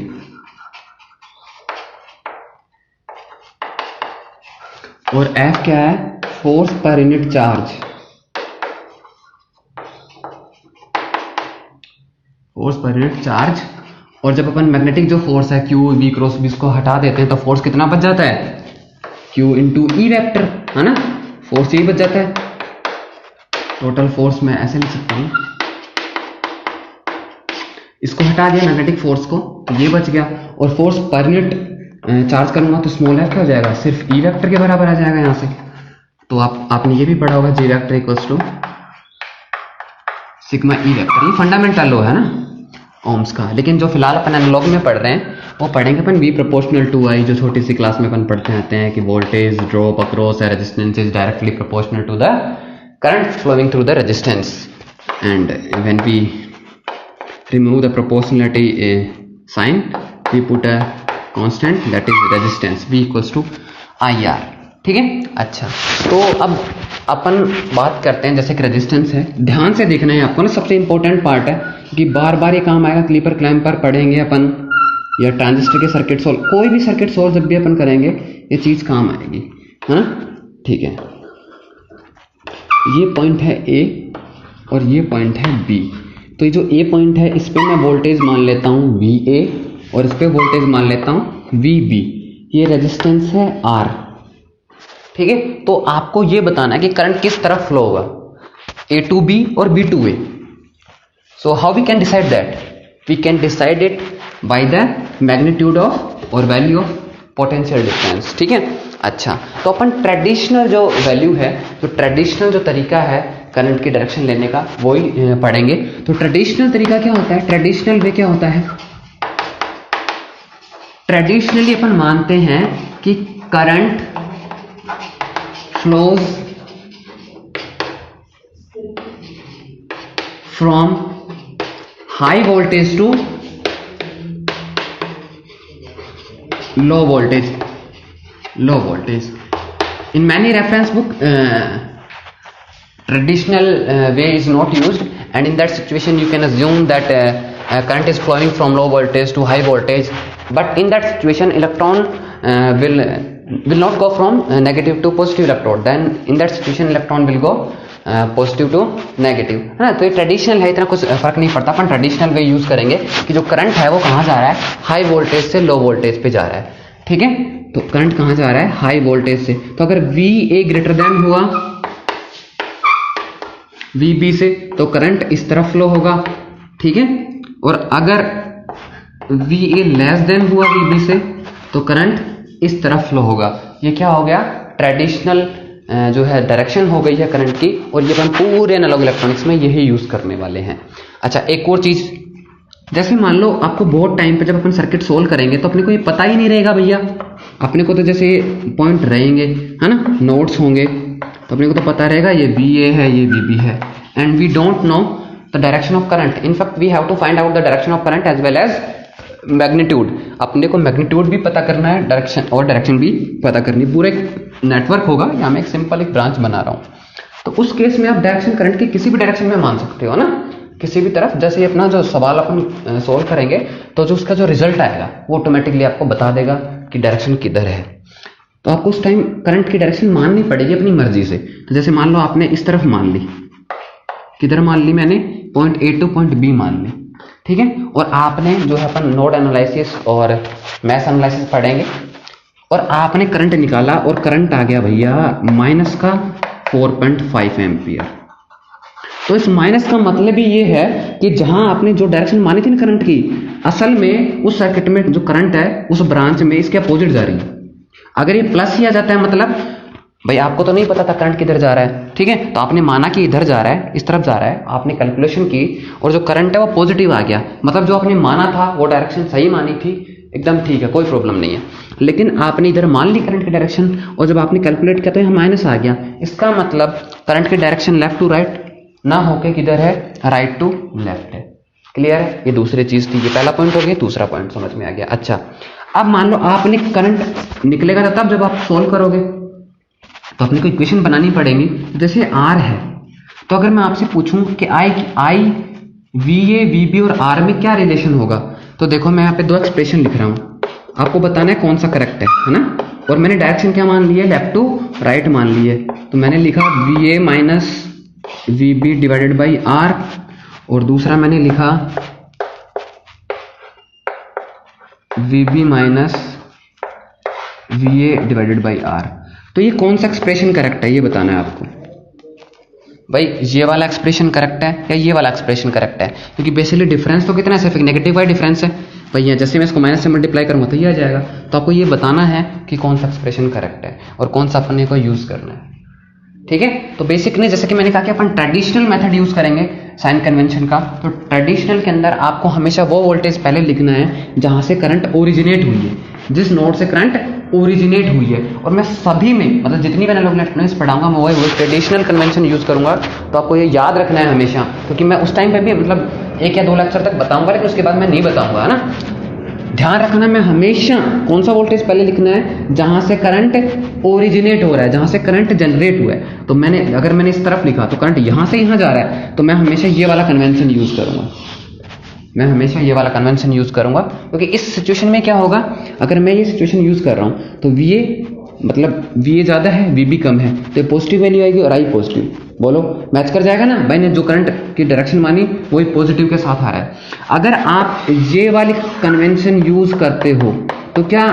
और F क्या है, force per unit charge. Force per unit charge. और जब अपन मैग्नेटिक जो फोर्स है Q V क्रॉस B इसको हटा देते हैं तो फोर्स कितना बच जाता है, Q इंटू ई वेक्टर, है ना, फोर्स यही बच जाता है। टोटल फोर्स मैं ऐसे लिख सकता हूं, इसको हटा दिया मैग्नेटिक फोर्स को तो ये बच गया, और फोर्स पर यूनिट चार्ज करूंगा तो स्मॉल f क्या हो जाएगा, सिर्फ ई वेक्टर के बराबर आ जाएगा यहां से। तो आपने ये भी पढ़ा होगा J vector equals to sigma E vector, ये फंडामेंटल लॉ है ना। ओम्स का। लेकिन जो फिलहाल अपन एनालॉग में पढ़ रहे हैं वो पढ़ेंगे अपन V प्रोपोर्शनल टू I, जो छोटी सी क्लास में अपन पढ़ते आते हैं कि voltage drop across a resistance is directly proportional to the current flowing through the resistance, and when we remove the proportionality sign we put a constant that is resistance V equals to IR। ठीक है। अच्छा, तो अब अपन बात करते हैं जैसे कि रेजिस्टेंस है, ध्यान से देखना है आपको ना, सबसे इंपॉर्टेंट पार्ट है कि बार बार ये काम आएगा। क्लीपर क्लैम्पर पढ़ेंगे अपन या ट्रांजिस्टर के सर्किट सोल्व, कोई भी सर्किट सोल्व जब भी अपन करेंगे ये चीज काम आएगी, है ना। ठीक है, ये पॉइंट है A और ये पॉइंट है B। तो ये जो A पॉइंट है इस पे मैं वोल्टेज मान लेता हूँ VA और इस पे वोल्टेज मान लेता हूँ VB। ये रेजिस्टेंस है R। ठीक है, तो आपको ये बताना है कि करंट किस तरफ फ्लो होगा, A to B और B to A। So how we can decide that? We can decide it by the magnitude of or value of potential difference. ठीक है। अच्छा, तो अपन ट्रेडिशनल जो वैल्यू है, जो ट्रेडिशनल जो तरीका है करंट की डायरेक्शन लेने का, वही पढ़ेंगे। तो ट्रेडिशनल तरीका क्या होता है, ट्रेडिशनल वे क्या होता है? ट्रेडिशनली अपन मानते हैं कि current flows from high voltage to low voltage. In many reference book, traditional way is not used, and in that situation you can assume that current is flowing from low voltage to high voltage. But in that situation, electron will not go from negative to positive electrode. Then in that situation, electron will go positive to negative, है ना। तो ये traditional है, इतना कुछ फर्क नहीं पड़ता। अपन ट्रेडिशनल वे यूज करेंगे कि जो करंट है वो कहाँ जा रहा है, हाई वोल्टेज से लो वोल्टेज पे जा रहा है। ठीक है, तो करंट कहाँ जा रहा है, हाई वोल्टेज से। तो अगर VA ग्रेटर देन हुआ VB से तो करंट इस तरफ फ्लो होगा। ठीक है, और अगर VA लेस देन हुआ VB से तो करंट इस तरफ फ्लो होगा। ये क्या हो गया, ट्रेडिशनल जो है डायरेक्शन हो गई है करंट की, और ये अपन पूरे एनालॉग इलेक्ट्रॉनिक्स में यही यूज करने वाले हैं। अच्छा, एक और चीज, जैसे मान लो आपको बहुत टाइम पे जब अपन सर्किट सोल्व करेंगे तो अपने को ये पता ही नहीं रहेगा भैया। अपने को तो जैसे पॉइंट रहेंगे, है ना, नोड्स होंगे, तो अपने को तो पता रहेगा ये VA है, ये VB है, and we don't know the direction of current. In fact we have to find out the direction of current as well as magnitude. अपने को मैग्नीट्यूड भी पता करना है, डायरेक्शन और डायरेक्शन भी पता करनी। पूरा एक नेटवर्क होगा, या मैं एक सिंपल एक ब्रांच बना रहा हूं। तो उस केस में आप डायरेक्शन करंट की किसी भी डायरेक्शन में मान सकते हो ना, किसी भी तरफ। जैसे अपना जो सवाल अपन सोल्व करेंगे तो जो उसका जो रिजल्ट आएगा वो ऑटोमेटिकली आपको बता देगा कि डायरेक्शन किधर है। तो आपको उस टाइम करंट की डायरेक्शन माननी पड़ेगी अपनी मर्जी से। तो जैसे मान लो आपने इस तरफ मान ली, किधर मान ली मैंने, point A two point B मान ली। ठीक है, और आपने जो है अपन नोड एनालिसिस और मैश एनालिसिस पढ़ेंगे, और आपने करंट निकाला और करंट आ गया भैया माइनस का 4.5 एम्पियर। तो इस माइनस का मतलब ही ये है कि जहां आपने जो डायरेक्शन मानी थी ना करंट की, असल में उस सर्किट में जो करंट है उस ब्रांच में इसके अपोजिट जा रही है। अगर ये प्लस ही आ जाता है, मतलब भाई आपको तो नहीं पता था करंट किधर जा रहा है, ठीक है, तो आपने माना कि इधर जा रहा है, इस तरफ जा रहा है, आपने कैलकुलेशन की और जो करंट है वो पॉजिटिव आ गया, मतलब जो आपने माना था वो डायरेक्शन सही मानी थी, एकदम ठीक है, कोई प्रॉब्लम नहीं है। लेकिन आपने इधर मान ली करंट की डायरेक्शन, और जब आपने कैलकुलेट किया तो यहाँ माइनस आ गया। इसका मतलब करंट की डायरेक्शन लेफ्ट टू राइट ना होके किधर है, राइट टू लेफ्ट है। क्लियर है? ये दूसरी चीज थी, ये पहला पॉइंट हो गया, दूसरा पॉइंट समझ में आ गया। अच्छा, अब मान लो आपने करंट निकलेगा तब जब आप सोल्व करोगे तो अपने को इक्वेशन बनानी पड़ेगी। जैसे R है, तो अगर मैं आपसे पूछूं कि I VA VB और R में क्या रिलेशन होगा, तो देखो मैं यहाँ पे दो एक्सप्रेशन लिख रहा हूं, आपको बताना है कौन सा करेक्ट है ना। और मैंने डायरेक्शन क्या मान ली है, लेफ्ट टू राइट मान ली है, तो मैंने लिखा VA minus VB divided by R, और दूसरा मैंने लिखा VB minus VA divided by R। तो ये कौन सा एक्सप्रेशन करेक्ट है, ये बताना है आपको। भाई ये वाला एक्सप्रेशन करेक्ट है या ये वाला एक्सप्रेशन करेक्ट है, क्योंकि बेसिकली डिफरेंस तो कितना है, सिर्फ नेगेटिव बाई डिफरेंस है भैया। जैसे मैं इसको माइनस से मल्टीप्लाई करूंगा तो ये आ जाएगा। तो आपको ये बताना है कि कौन सा एक्सप्रेशन करेक्ट है और कौन सा अपने को यूज करना है। ठीक है। तो बेसिक नहीं, जैसे कि मैंने कहा कि अपन ट्रेडिशनल मेथड यूज करेंगे साइन कन्वेंशन का, तो ट्रेडिशनल के अंदर आपको हमेशा वो वोल्टेज पहले लिखना है जहां से करंट ओरिजिनेट हुई है, जिस नोड से करंट ओरिजिनेट हुई है। और मैं सभी में मतलब जितनी भी एनालॉग इलेक्ट्रॉनिक्स पढ़ाऊंगा मैं वही ट्रेडिशनल कन्वेंशन यूज करूंगा। तो आपको ये याद रखना है हमेशा, क्योंकि मैं उस टाइम पे भी मतलब 1 या 2 लेक्चर तक बताऊंगा, लेकिन उसके बाद मैं नहीं बताऊंगा, है ना। ध्यान रखना मैं हमेशा कौन सा वोल्टेज पहले लिखना है, जहां से करंट ओरिजिनेट हो रहा है, जहां से करंट जनरेट हुआ है। तो अगर मैंने इस तरफ लिखा तो करंट यहां से यहां जा रहा है, तो मैं हमेशा ये वाला कन्वेंशन यूज करूंगा, मैं हमेशा ये वाला कन्वेंशन यूज करूंगा। क्योंकि इस सिचुएशन में क्या होगा, अगर मैं ये सिचुएशन यूज कर रहा हूं तो VA मतलब VA ज्यादा है, VB कम है, तो पॉजिटिव वैल्यू आएगी और I पॉजिटिव। बोलो मैच कर जाएगा ना, मैंने जो करंट की डायरेक्शन मानी वही पॉजिटिव के साथ आ रहा है। अगर आप ये वाली कन्वेंशन यूज करते हो तो क्या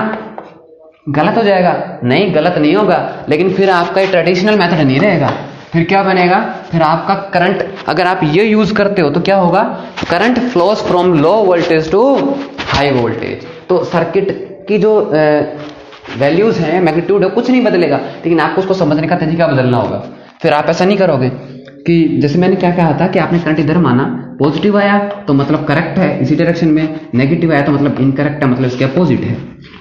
गलत हो जाएगा? नहीं, गलत नहीं होगा, लेकिन फिर आपका ये ट्रेडिशनल मेथड नहीं रहेगा। फिर क्या बनेगा, फिर आपका करंट, अगर आप ये यूज करते हो तो क्या होगा, current flows from low voltage to high voltage. तो सर्किट की जो वैल्यूज हैं, मैग्नीट्यूड है, कुछ नहीं बदलेगा, लेकिन आपको उसको समझने का तरीका बदलना होगा। फिर आप ऐसा नहीं करोगे कि जैसे मैंने क्या कहा था कि आपने करंट इधर माना, पॉजिटिव आया तो मतलब करेक्ट है इसी डायरेक्शन में, नेगेटिव आया तो मतलब इनकरेक्ट है, मतलब इसके अपोजिट है।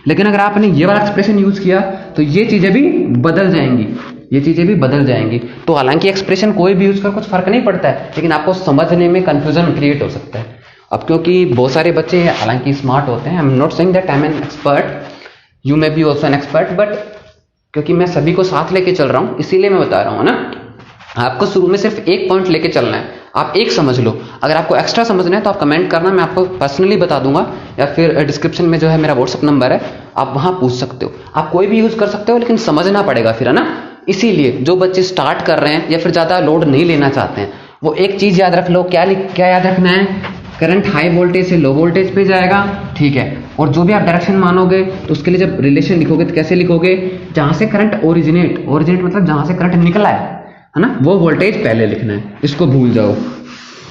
लेकिन अगर आपने ये वाला एक्सप्रेशन यूज किया तो ये चीजें भी बदल जाएंगी, ये चीजें भी बदल जाएंगी। तो हालांकि एक्सप्रेशन कोई भी यूज कर कुछ फर्क नहीं पड़ता है, लेकिन आपको समझने में कंफ्यूजन क्रिएट हो सकता है। अब क्योंकि बहुत सारे बच्चे हालांकि स्मार्ट होते हैं, I am not saying that I am an expert, you may be also an expert, but क्योंकि मैं सभी को साथ लेके चल रहा हूं इसीलिए मैं बता रहा हूं ना। आपको शुरू में सिर्फ एक पॉइंट लेके चलना है, आप एक समझ लो। अगर आपको एक्स्ट्रा समझना है तो आप कमेंट करना, मैं आपको पर्सनली बता दूंगा, या फिर डिस्क्रिप्शन में जो है मेरा व्हाट्सअप नंबर है, आप वहां पूछ सकते हो। आप कोई भी यूज कर सकते हो, लेकिन समझना पड़ेगा फिर, है ना। इसीलिए जो बच्चे स्टार्ट कर रहे हैं या फिर ज्यादा लोड नहीं लेना चाहते हैं, वो एक चीज याद रख लो। क्या याद रखना है, करंट हाई वोल्टेज से लो वोल्टेज पे जाएगा, ठीक है। और जो भी आप डायरेक्शन मानोगे तो उसके लिए जब रिलेशन लिखोगे तो कैसे लिखोगे, जहां से करंट ओरिजिनेट मतलब जहां से करंट निकला है ना, वो वोल्टेज पहले लिखना है। इसको भूल जाओ,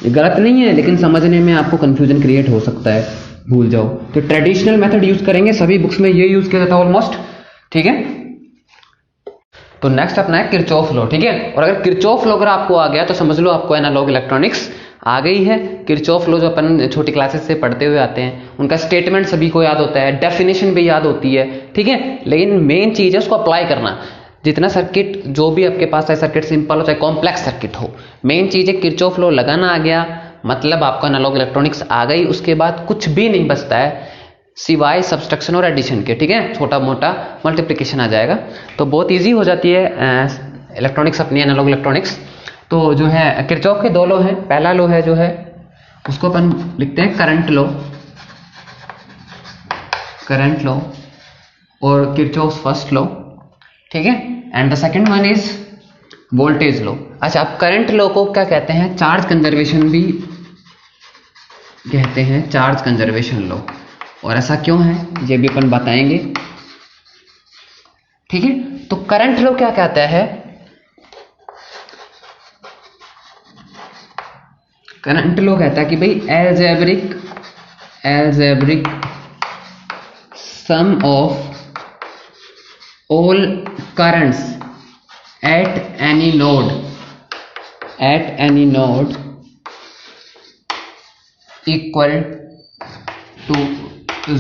ये गलत नहीं है, लेकिन समझने में आपको कंफ्यूजन क्रिएट हो सकता है, भूल जाओ। तो ट्रेडिशनल मेथड यूज करेंगे, सभी बुक्स में ये यूज किया जाता है ऑलमोस्ट, ठीक है। तो नेक्स्ट अपना है किरचॉफ लॉ, ठीक है। और अगर किरचॉफ लॉ अगर आपको आ गया तो समझ लो आपको एनालॉग इलेक्ट्रॉनिक्स आ गई है। किरचॉफ लॉ जो अपन छोटी क्लासेस से पढ़ते हुए आते हैं, उनका स्टेटमेंट सभी को याद होता है, डेफिनेशन भी याद होती है, ठीक है। लेकिन मेन चीज है उसको अप्लाई करना। जितना सर्किट जो भी आपके पास है, सर्किट सिंपल हो चाहे कॉम्प्लेक्स सर्किट हो, मेन चीज है किरचॉफ लॉ लगाना आ गया, मतलब आपका एनालॉग इलेक्ट्रॉनिक्स आ गई। उसके बाद कुछ भी नहीं बचता है सिवाय सब्सट्रैक्शन और एडिशन के, ठीक है। छोटा मोटा मल्टीप्लिकेशन आ जाएगा, तो बहुत ईजी हो जाती है इलेक्ट्रॉनिक्स अपनी, एनालॉग इलेक्ट्रॉनिक्स। तो जो है किरचॉफ के 2 लॉ हैं। पहला लॉ है जो है उसको अपन लिखते हैं करंट लॉ, और किरचॉफ फर्स्ट लॉ, ठीक है। And the second one is voltage law. अच्छा, अब करंट लॉ को क्या कहते हैं, चार्ज कंजर्वेशन भी कहते हैं, चार्ज कंजर्वेशन लॉ। और ऐसा क्यों है ये भी अपन बताएंगे, ठीक है। तो करंट लॉ क्या कहता है, करंट लॉ कहता है कि भाई algebraic sum of all currents at any node equal to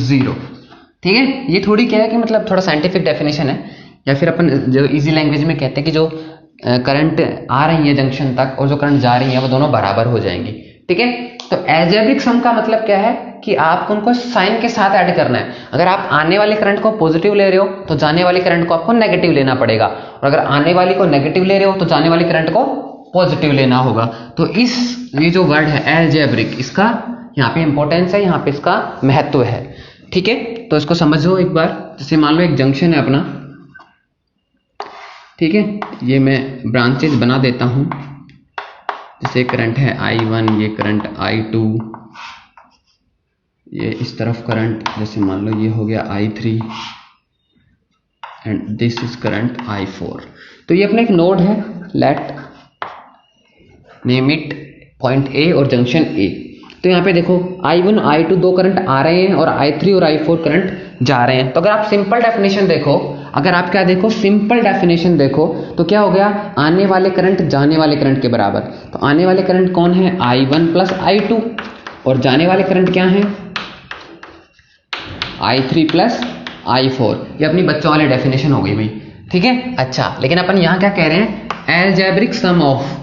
0, ठीक है। ये थोड़ी क्या है कि मतलब थोड़ा साइंटिफिक डेफिनेशन है, या फिर अपन जो इजी लैंग्वेज में कहते हैं कि जो करंट आ रही है जंक्शन तक और जो करंट जा रही है वो दोनों बराबर हो जाएंगी, ठीक है। तो एल्जेब्रिक सम का मतलब क्या है कि आपको उनको साइन के साथ ऐड करना है। अगर आप आने वाले करंट को पॉजिटिव ले रहे हो तो जाने वाले करंट को आपको नेगेटिव लेना पड़ेगा, और अगर आने वाली को नेगेटिव ले रहे हो तो जाने वाले करंट को पॉजिटिव लेना होगा। तो ये जो वर्ड है एल्जेब्रिक, इसका यहाँ पे इंपॉर्टेंस है, यहाँ पे इसका महत्व है, ठीक है। तो इसको समझो एक बार। जैसे मान लो एक जंक्शन है अपना, ठीक है। ये मैं ब्रांचेज बना देता हूं, जैसे करंट है I1, ये करंट I2, ये इस तरफ करंट जैसे मान लो ये हो गया I3, and this is current I4। तो ये अपना एक नोड है, let name it point A और जंक्शन A। तो यहाँ पे देखो I1 I2 2 करंट आ रहे हैं और I3 और I4 करंट जा रहे हैं। तो अगर आप सिंपल डेफिनेशन देखो, अगर आप क्या देखो, सिंपल डेफिनेशन देखो, तो क्या हो गया, आने वाले करंट जाने वाले करंट के बराबर। तो आने वाले करंट कौन है, I1 प्लस I2, और जाने वाले करंट क्या है, I3 प्लस I4। ये अपनी बच्चों वाली डेफिनेशन हो गई भाई, ठीक है। अच्छा, लेकिन अपन यहां क्या कह रहे हैं, algebraic sum of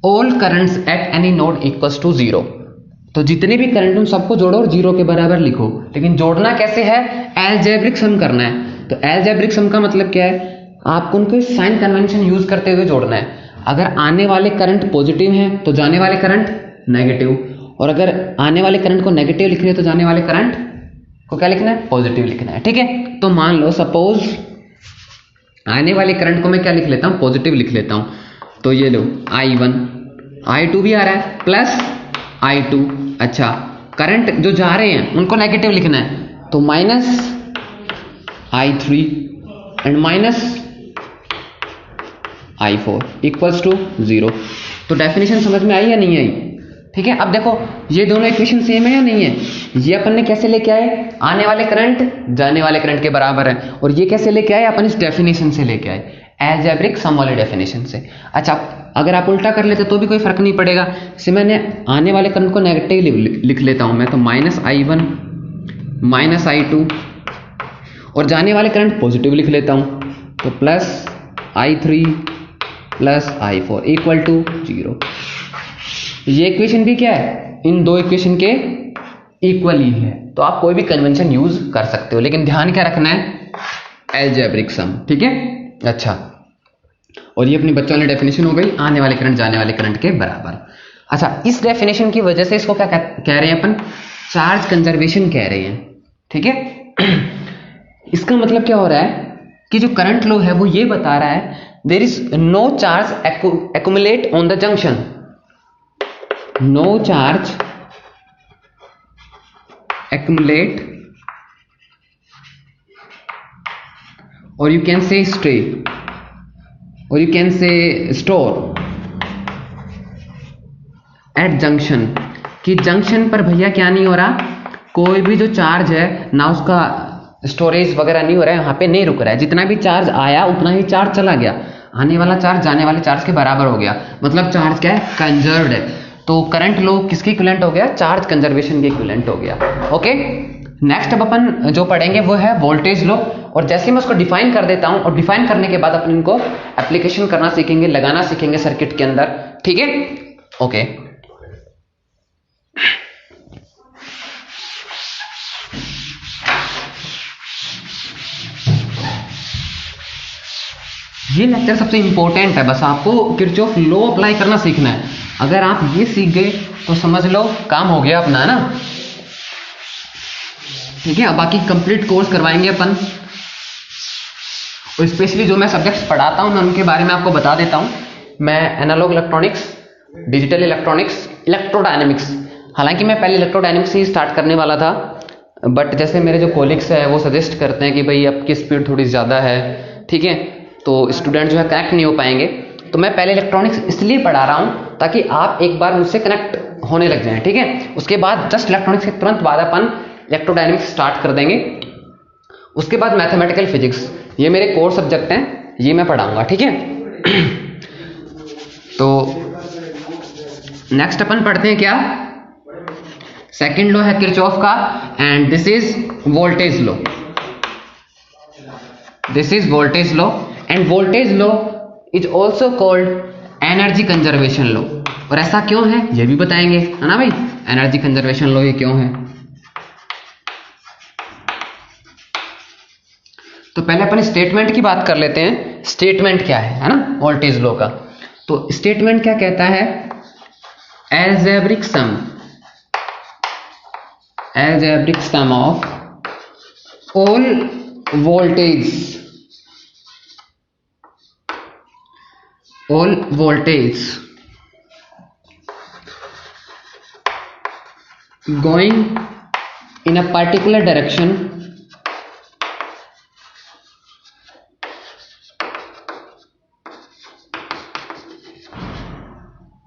all currents at any node equals to 0। तो जितने भी करंट उन सबको जोड़ो और 0 के बराबर लिखो। लेकिन जोड़ना कैसे है, अलजेब्रिक सम करना है। तो अलजेब्रिक सम का मतलब क्या है, आपको उनको साइन कन्वेंशन यूज करते हुए जोड़ना है। अगर आने वाले करंट पॉजिटिव हैं तो जाने वाले करंट नेगेटिव, और अगर आने वाले करंट को नेगेटिव लिख रहे हैं तो जाने वाले करंट को क्या लिखना है, पॉजिटिव लिखना है, ठीक है। तो मान लो सपोज आने वाले करंट को मैं क्या लिख लेता हूं, पॉजिटिव लिख लेता हूं। तो ये लो I1, I2 भी आ रहा है प्लस I2। अच्छा, करंट जो जा रहे हैं उनको नेगेटिव लिखना है, तो minus I3 and minus I4 equals to 0। तो डेफिनेशन समझ में आई या नहीं आई, ठीक है। अब देखो ये दोनों इक्वेशन सेम है या नहीं है, ये अपन ने कैसे लेके आए, आने वाले करंट जाने वाले करंट के बराबर है, और ये कैसे लेके आए, अपन इस डेफिनेशन से लेके आए, अलजेब्रिक सम वाले डेफिनेशन से। अच्छा, अगर आप उल्टा कर लेते तो भी कोई फर्क नहीं पड़ेगा। इसे मैंने आने वाले करंट को नेगेटिव लिख लेता हूं मैं, तो माइनस I1 माइनस I2, और जाने वाले करंट पॉजिटिव लिख लेता हूं, तो plus I3 plus I4 equal to 0। ये इक्वेशन भी क्या है, इन दो इक्वेशन के इक्वल ही है। तो आप कोई भी कन्वेंशन यूज कर सकते हो, लेकिन ध्यान क्या रखना है, अलजेब्रिक सम, ठीक है। अच्छा, और ये अपनी बच्चों वाली डेफिनेशन हो गई, आने वाले करंट जाने वाले करंट के बराबर। अच्छा, इस डेफिनेशन की वजह से इसको क्या कह रहे हैं अपन, चार्ज कंजर्वेशन कह रहे हैं, ठीक है। इसका मतलब क्या हो रहा है कि जो करंट लो है वो ये बता रहा है there is no charge accumulate on the junction, no charge accumulate, or you can say stay, or you can say store at junction। कि जंक्शन पर भैया क्या नहीं हो रहा, कोई भी जो चार्ज है ना उसका स्टोरेज वगैरह नहीं हो रहा है, यहाँ पे नहीं रुक रहा है, जितना भी चार्ज आया उतना ही चार्ज चला गया, आने वाला चार्ज जाने वाले चार्ज के बराबर हो गया, मतलब चार्ज क्या है, कंजर्व्ड है। तो करंट लो किसके इक्विवेलेंट हो गया, चार्ज कंजर्वेशन के इक्विवेलेंट हो गया, ओके। नेक्स्ट अब अपन जो पढ़ेंगे वो है वोल्टेज लो, और जैसे मैं उसको डिफाइन कर देता हूं, और डिफाइन करने के बाद अपन इनको एप्लीकेशन करना सीखेंगे, लगाना सीखेंगे सर्किट के अंदर, ठीक है, ओके। ये लेक्चर सबसे इंपॉर्टेंट है, बस आपको किरचॉफ लॉ अप्लाई करना सीखना है। अगर आप ये सीख गए तो समझ लो काम हो गया अपना ना, ठीक है। अब बाकी कंप्लीट कोर्स करवाएंगे अपन, और स्पेशली जो मैं सब्जेक्ट्स पढ़ाता हूं मैं उनके बारे में आपको बता देता हूं। मैं analog electronics, digital electronics, electrodynamics, हालांकि मैं पहले इलेक्ट्रोडायनेमिक्स ही स्टार्ट करने वाला था, बट जैसे मेरे जो कोलिग्स है वो सजेस्ट करते हैं कि भाई आपकी स्पीड थोड़ी ज़्यादा है, ठीक है, तो स्टूडेंट जो है कनेक्ट नहीं हो पाएंगे, तो मैं पहले इलेक्ट्रॉनिक्स इसलिए पढ़ा रहा हूं ताकि आप एक बार मुझसे कनेक्ट होने लग जाएं, ठीक है। उसके बाद जस्ट इलेक्ट्रॉनिक्स के तुरंत बाद अपन इलेक्ट्रोडायनेमिक्स स्टार्ट कर देंगे, उसके बाद मैथमेटिकल फिजिक्स, ये मेरे कोर सब्जेक्ट हैं, ये मैं पढ़ाऊंगा, ठीक है। तो नेक्स्ट अपन पढ़ते हैं क्या, सेकंड लॉ है किरचॉफ का, and this is voltage law, this is voltage law, end voltage law is also called energy conservation law. और ऐसा क्यों है ये भी बताएंगे, है ना भाई, एनर्जी कंजर्वेशन लॉ ये क्यों है। तो पहले अपन स्टेटमेंट की बात कर लेते हैं, स्टेटमेंट क्या है ना वोल्टेज लॉ का। तो स्टेटमेंट क्या कहता है, algebraic sum, algebraic sum of all voltage, all voltage going in a particular direction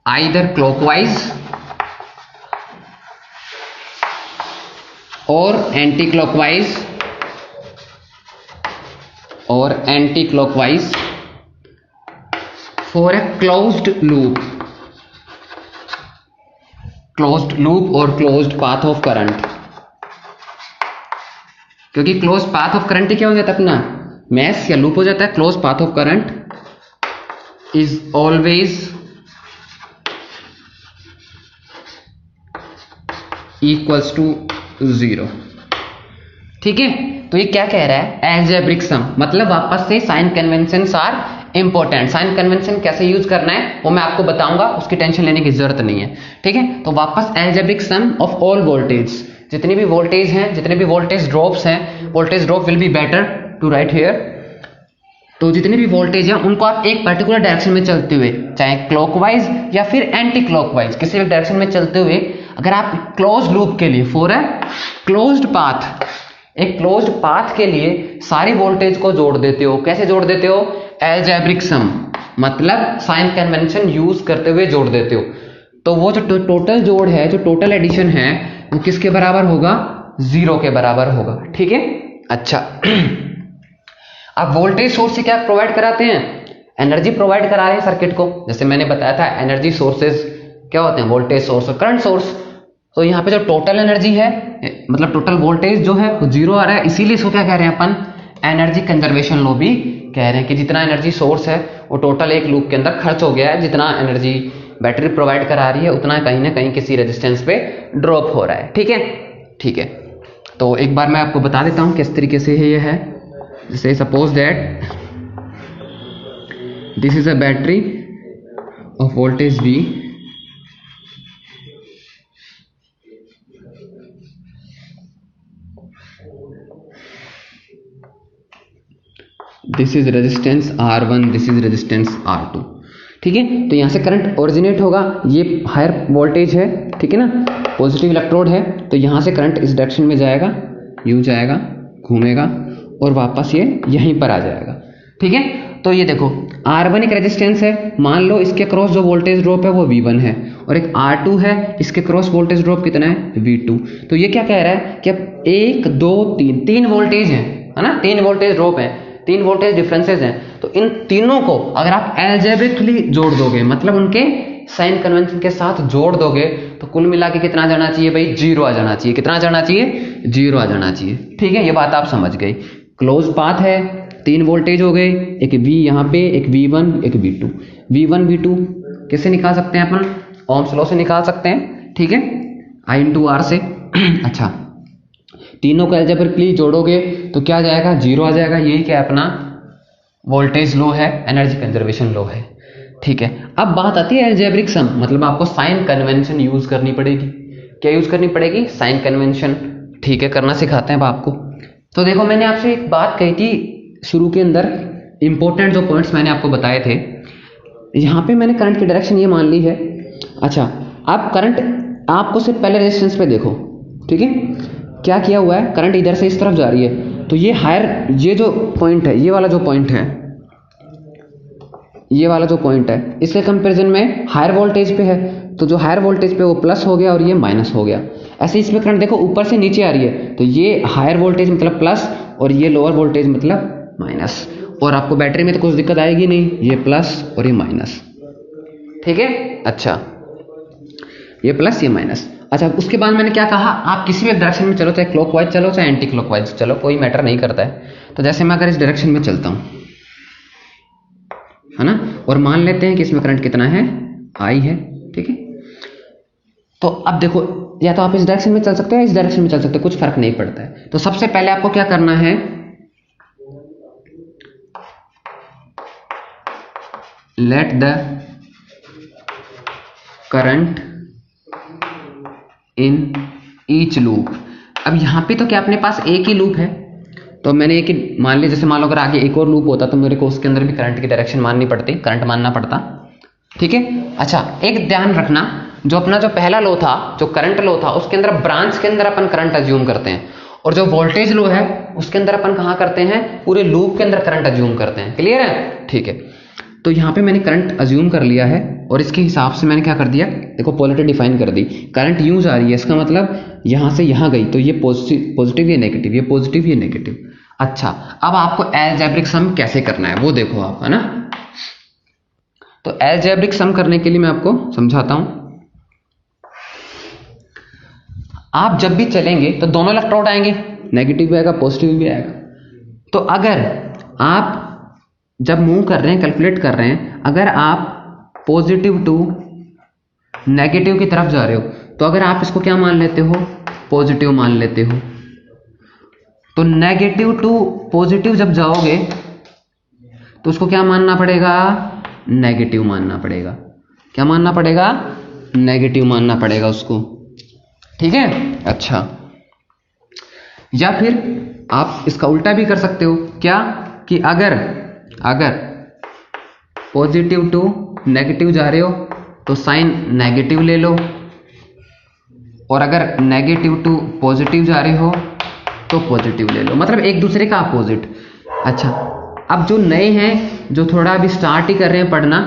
either clockwise और anti clockwise for a closed loop और क्लोज्ड पाथ ऑफ करंट। क्योंकि क्लोज पाथ ऑफ करंट क्या हो जाता है अपना, मैश या loop हो जाता है। Close path of current is always equals to 0। ठीक है, तो ये क्या कह रहा है, एल्जेब्रिक सम, मतलब वापस से sign conventions are important. Sign convention कैसे यूज करना है वो मैं आपको बताऊंगा, उसकी टेंशन लेने की जरूरत नहीं है। ठीक है, तो वापस algebraic sum of all voltage, जितनी भी वोल्टेज हैं, जितने भी वोल्टेज ड्रॉप्स हैं, voltage drop will be better to write here. तो जितने भी वोल्टेज हैं उनको आप एक पर्टिकुलर डायरेक्शन में चलते हुए, चाहे क्लॉकवाइज या फिर एंटी क्लॉकवाइज, किसी भी डायरेक्शन में चलते हुए, अगर आप क्लोज लूप के लिए फॉर ए क्लोज्ड पाथ, एक क्लोज्ड पाथ के लिए सारी वोल्टेज को जोड़ देते हो। कैसे जोड़ देते हो, एल्जेब्रिक सम, मतलब साइन कन्वेंशन यूज करते हुए जोड़ देते हो। तो वो जो टोटल जोड़ है, जो टोटल एडिशन है, वो किसके बराबर होगा, 0 के बराबर होगा। ठीक है, अच्छा अब वोल्टेज सोर्स से क्या प्रोवाइड कराते हैं, एनर्जी प्रोवाइड करा रहे हैं सर्किट को। जैसे मैंने बताया था एनर्जी सोर्सेज क्या होते हैं, वोल्टेज सोर्स और करंट सोर्स। तो यहाँ पे जो टोटल एनर्जी है, मतलब टोटल वोल्टेज जो है वो 0 आ रहा है, इसीलिए इसको क्या कह रहे हैं अपन, एनर्जी कंजर्वेशन लॉ भी कह रहे हैं कि जितना एनर्जी सोर्स है वो टोटल एक लूप के अंदर खर्च हो गया है, जितना एनर्जी बैटरी प्रोवाइड करा रही है उतना कहीं ना कहीं किसी रेजिस्टेंस पे ड्रॉप हो रहा है। ठीक है, ठीक है, तो एक बार मैं आपको बता देता हूँ किस तरीके से ये है। जैसे suppose that this is a battery of voltage V, this is resistance R1, this is resistance R2। ठीक है, तो यहां से करंट ओरिजिनेट होगा, ये हायर वोल्टेज है, ठीक है ना, पॉजिटिव इलेक्ट्रोड है, तो यहां से करंट इस डायरेक्शन में जाएगा, यूं जाएगा, घूमेगा और वापस ये यहीं पर आ जाएगा। ठीक है, तो ये देखो R1 एक रेजिस्टेंस है, मान लो इसके क्रॉस जो वोल्टेज ड्रॉप है वो V1 है, और एक R2 है, इसके क्रॉस वोल्टेज ड्रॉप कितना है, V2। तो ये क्या कह रहा है कि अब 1 2 3 तीन वोल्टेज है ना, 3 वोल्टेज ड्रॉप है, 3 वोल्टेज डिफरेंसेस हैं। तो इन तीनों को अगर आप एल्जेब्रिकली जोड़ दोगे, मतलब उनके साइन कन्वेंशन के साथ जोड़ दोगे, तो कुल मिला के कितना जाना चाहिए भाई, 0 आ जाना चाहिए। कितना जाना चाहिए, 0 आ जाना चाहिए। ठीक है, ये बात आप समझ गए। क्लोज पाथ है, 3 वोल्टेज हो गए, एक V यहाँ पे, एक V1, एक V2। V1 V2 कैसे निकाल सकते हैं अपन, ओम्स लॉ से निकाल सकते हैं। ठीक है, I/R से। अच्छा, तीनों को एल्जेब्रिकली जोड़ोगे तो क्या जाएगा, 0 आ जाएगा। यही क्या अपना वोल्टेज लो है, एनर्जी कंजर्वेशन लो है। ठीक है, अब बात आती है एल्जेब्रिक सम, मतलब आपको साइन कन्वेंशन यूज करनी पड़ेगी। क्या यूज करनी पड़ेगी, साइन कन्वेंशन। ठीक है, करना सिखाते हैं अब आपको। तो देखो मैंने आपसे एक बात कही थी शुरू के अंदर, इंपॉर्टेंट जो पॉइंट्स मैंने आपको बताए थे, यहाँ पे मैंने करंट की डायरेक्शन ये मान ली है। अच्छा, आप करंट आपको सिर्फ पहले रेजिस्टेंस पे देखो। ठीक है, क्या किया हुआ है, करंट इधर से इस तरफ जा रही है, तो ये हायर, ये जो पॉइंट है, ये वाला जो पॉइंट है, ये वाला जो पॉइंट है, इसके कंपैरिजन में हायर वोल्टेज पे है, तो जो हायर वोल्टेज पे वो प्लस हो गया और ये माइनस हो गया। ऐसे इसमें करंट देखो ऊपर से नीचे आ रही है, तो ये हायर वोल्टेज मतलब प्लस और ये लोअर वोल्टेज मतलब माइनस। और आपको बैटरी में तो कुछ दिक्कत आएगी नहीं, ये प्लस और ये माइनस। ठीक है, अच्छा, ये प्लस ये माइनस। अच्छा, उसके बाद मैंने क्या कहा, आप किसी भी डायरेक्शन में चलो, चाहे क्लॉकवाइज चलो चाहे एंटी क्लॉकवाइज चलो, कोई मैटर नहीं करता है। तो जैसे मैं अगर इस डायरेक्शन में चलता हूं, है ना, और मान लेते हैं कि इसमें करंट कितना है, I है। ठीक है, तो अब देखो, या तो आप इस डायरेक्शन में चल सकते हो या इस डायरेक्शन में चल सकते हो, कुछ फर्क नहीं पड़ता है। तो सबसे पहले आपको क्या करना है, let the current in each loop. अब यहाँ पे तो क्या अपने पास एक ही लूप है, तो मैंने एक ही मान लिया। जैसे मान लो अगर आगे एक और लूप होता तो मेरे को उसके अंदर भी करंट की डायरेक्शन माननी पड़ती, करंट मानना पड़ता। ठीक है, अच्छा, एक ध्यान रखना, जो अपना जो पहला लो था, जो करंट लो था, उसके अंदर ब्रांच के अंदर अपन करंट अज्यूम करते हैं, और जो वोल्टेज लो है उसके अंदर अपन कहाँ करते हैं, पूरे लूप के अंदर करंट अज्यूम करते हैं। क्लियर है, ठीक है। तो यहाँ पे मैंने करंट अज्यूम कर लिया है और इसके हिसाब से मैंने क्या कर दिया, देखो पोलैरिटी डिफाइन कर दी। करंट यूं जा रही है, इसका मतलब यहाँ से यहाँ गई, तो ये पॉजिटिव ये नेगेटिव, ये पॉजिटिव ये नेगेटिव। अच्छा, अब आपको अलजेब्रिक सम कैसे करना है वो देखो आप, है ना। तो अलजेब्रिक सम करने के लिए मैं आपको समझाता हूं। आप जब भी चलेंगे तो दोनों इलेक्ट्रोड आएंगे, नेगेटिव भी आएगा पॉजिटिव भी आएगा। तो अगर आप जब मूव कर रहे हैं, कैलकुलेट कर रहे हैं, अगर आप पॉजिटिव टू नेगेटिव की तरफ जा रहे हो, तो अगर आप इसको क्या मान लेते हो, पॉजिटिव मान लेते हो, तो नेगेटिव टू पॉजिटिव जब जाओगे तो उसको क्या मानना पड़ेगा, नेगेटिव मानना पड़ेगा। क्या मानना पड़ेगा, नेगेटिव मानना पड़ेगा उसको, ठीक है। अच्छा, या फिर आप इसका उल्टा भी कर सकते हो, क्या कि अगर पॉजिटिव टू नेगेटिव जा रहे हो तो साइन नेगेटिव ले लो, और अगर नेगेटिव टू पॉजिटिव जा रहे हो तो पॉजिटिव ले लो, मतलब एक दूसरे का अपोजिट। अच्छा, अब जो नए हैं, जो थोड़ा अभी स्टार्ट ही कर रहे हैं पढ़ना,